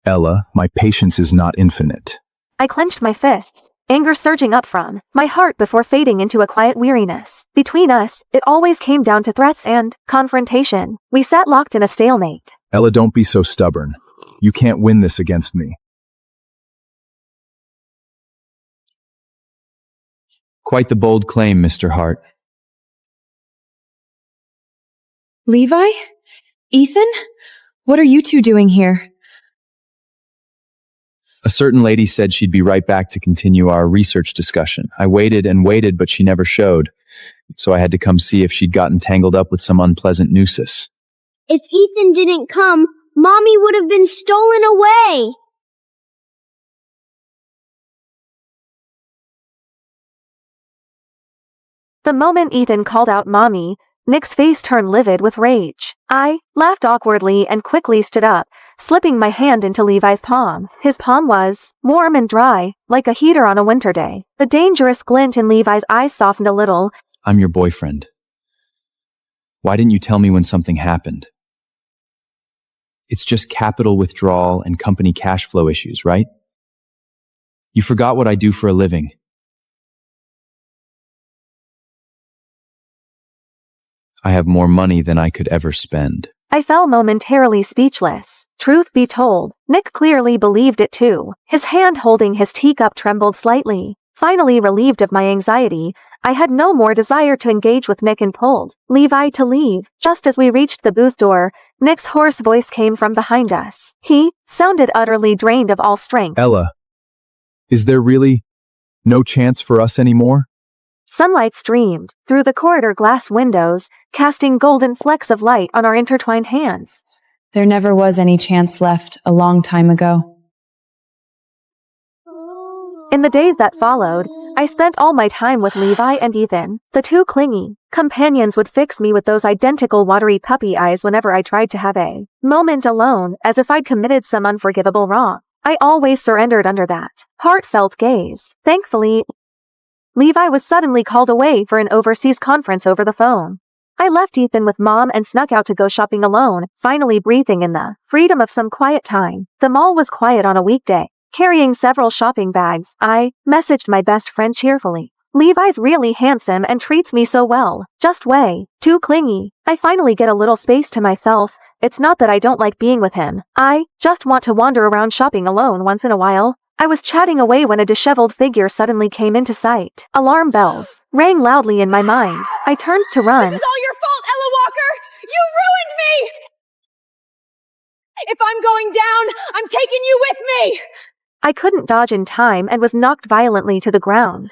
Ella, my patience is not infinite. I clenched my fists, anger surging up from my heart before fading into a quiet weariness. Between us, it always came down to threats and confrontation. We sat locked in a stalemate. Ella, don't be so stubborn. You can't win this against me. Quite the bold claim, Mr. Hart. Levi? Ethan? What are you two doing here? A certain lady said she'd be right back to continue our research discussion. I waited and waited, but she never showed. So I had to come see if she'd gotten tangled up with some unpleasant nuisance. If Ethan didn't come, Mommy would have been stolen away. The moment Ethan called out Mommy, Nick's face turned livid with rage. I laughed awkwardly and quickly stood up, slipping my hand into Levi's palm. His palm was warm and dry, like a heater on a winter day. The dangerous glint in Levi's eyes softened a little. I'm your boyfriend. Why didn't you tell me when something happened? It's just capital withdrawal and company cash flow issues, right? You forgot what I do for a living. I have more money than I could ever spend. I fell momentarily speechless. Truth be told, Nick clearly believed it too. His hand holding his teacup trembled slightly. Finally relieved of my anxiety, I had no more desire to engage with Nick and pulled Levi to leave. Just as we reached the booth door, Nick's hoarse voice came from behind us. He sounded utterly drained of all strength. Ella, is there really no chance for us anymore? Sunlight streamed through the corridor glass windows, casting golden flecks of light on our intertwined hands. There never was any chance left a long time ago. In the days that followed, I spent all my time with Levi and Ethan. The two clingy companions would fix me with those identical watery puppy eyes whenever I tried to have a moment alone, as if I'd committed some unforgivable wrong. I always surrendered under that heartfelt gaze. Thankfully, Levi was suddenly called away for an overseas conference over the phone. I left Ethan with Mom and snuck out to go shopping alone, finally breathing in the freedom of some quiet time. The mall was quiet on a weekday. Carrying several shopping bags, I messaged my best friend cheerfully. Levi's really handsome and treats me so well. Just way too clingy. I finally get a little space to myself. It's not that I don't like being with him. I just want to wander around shopping alone once in a while. I was chatting away when a disheveled figure suddenly came into sight. Alarm bells rang loudly in my mind. I turned to run. This is all your fault, Ella Walker! You ruined me! If I'm going down, I'm taking you with me! I couldn't dodge in time and was knocked violently to the ground.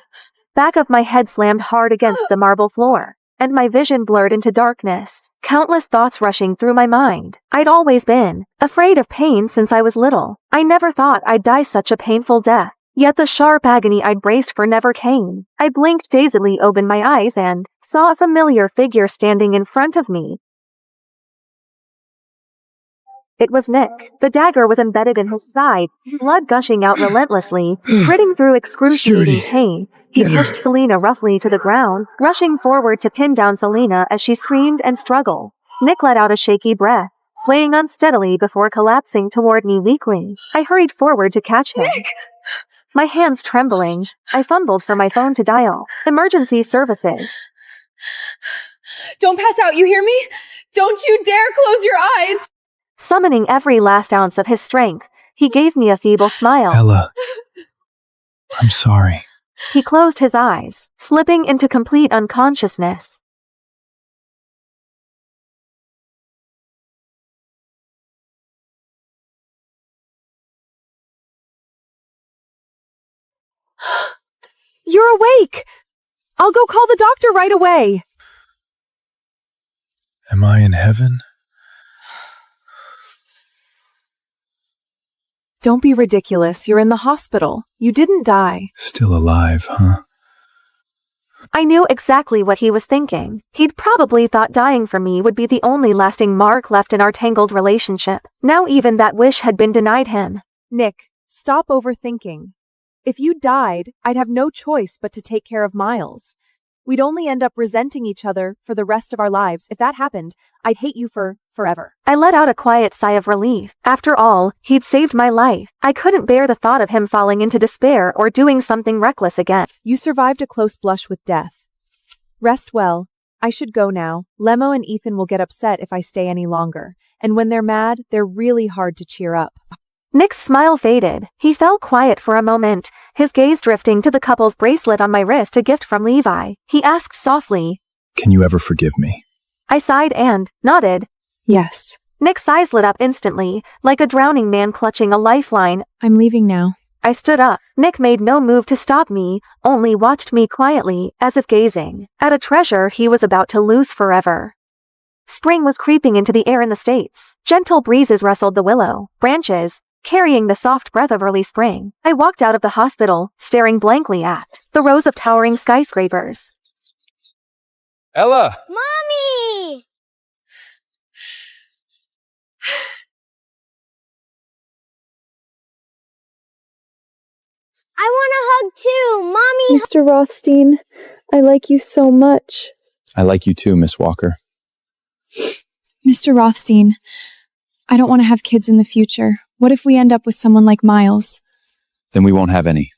Back of my head slammed hard against the marble floor, and my vision blurred into darkness. Countless thoughts rushing through my mind. I'd always been afraid of pain since I was little. I never thought I'd die such a painful death. Yet the sharp agony I'd braced for never came. I blinked dazedly, opened my eyes, and saw a familiar figure standing in front of me. It was Nick. The dagger was embedded in his side, blood gushing out relentlessly, gritting through excruciating pain. He pushed Selena roughly to the ground, rushing forward to pin down Selena as she screamed and struggled. Nick let out a shaky breath, swaying unsteadily before collapsing toward me weakly. I hurried forward to catch him. Nick! My hands trembling, I fumbled for my phone to dial emergency services. Don't pass out, you hear me? Don't you dare close your eyes! Summoning every last ounce of his strength, he gave me a feeble smile. Ella, I'm sorry. He closed his eyes, slipping into complete unconsciousness. You're awake! I'll go call the doctor right away! Am I in heaven? Don't be ridiculous. You're in the hospital. You didn't die. Still alive, huh? I knew exactly what he was thinking. He'd probably thought dying for me would be the only lasting mark left in our tangled relationship. Now even that wish had been denied him. Nick, stop overthinking. If you died, I'd have no choice but to take care of Miles. We'd only end up resenting each other for the rest of our lives. If that happened, I'd hate you for forever. I let out a quiet sigh of relief. After all, he'd saved my life. I couldn't bear the thought of him falling into despair or doing something reckless again. You survived a close blush with death. Rest well. I should go now. Lemo and Ethan will get upset if I stay any longer. And when they're mad, they're really hard to cheer up. Nick's smile faded. He fell quiet for a moment, his gaze drifting to the couple's bracelet on my wrist, a gift from Levi. He asked softly, "Can you ever forgive me?" I sighed and nodded. Yes. Nick's eyes lit up instantly, like a drowning man clutching a lifeline. I'm leaving now. I stood up. Nick made no move to stop me, only watched me quietly, as if gazing at a treasure he was about to lose forever. Spring was creeping into the air in the States. Gentle breezes rustled the willow branches, carrying the soft breath of early spring. I walked out of the hospital, staring blankly at the rows of towering skyscrapers. Ella! Mommy! I want a hug too, Mommy! Mr. Rothstein, I like you so much. I like you too, Miss Walker. Mr. Rothstein, I don't want to have kids in the future. What if we end up with someone like Miles? Then we won't have any.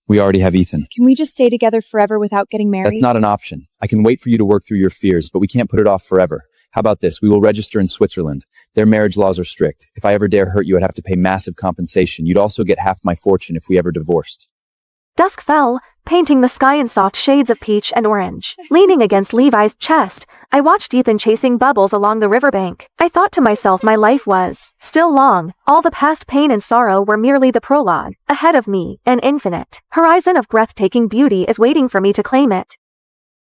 We already have Ethan. Can we just stay together forever without getting married? That's not an option. I can wait for you to work through your fears, but we can't put it off forever. How about this? We will register in Switzerland. Their marriage laws are strict. If I ever dare hurt you, I'd have to pay massive compensation. You'd also get half my fortune if we ever divorced. Dusk fell, painting the sky in soft shades of peach and orange. Leaning against Levi's chest, I watched Ethan chasing bubbles along the riverbank. I thought to myself my life was still long. All the past pain and sorrow were merely the prologue. Ahead of me, an infinite horizon of breathtaking beauty is waiting for me to claim it.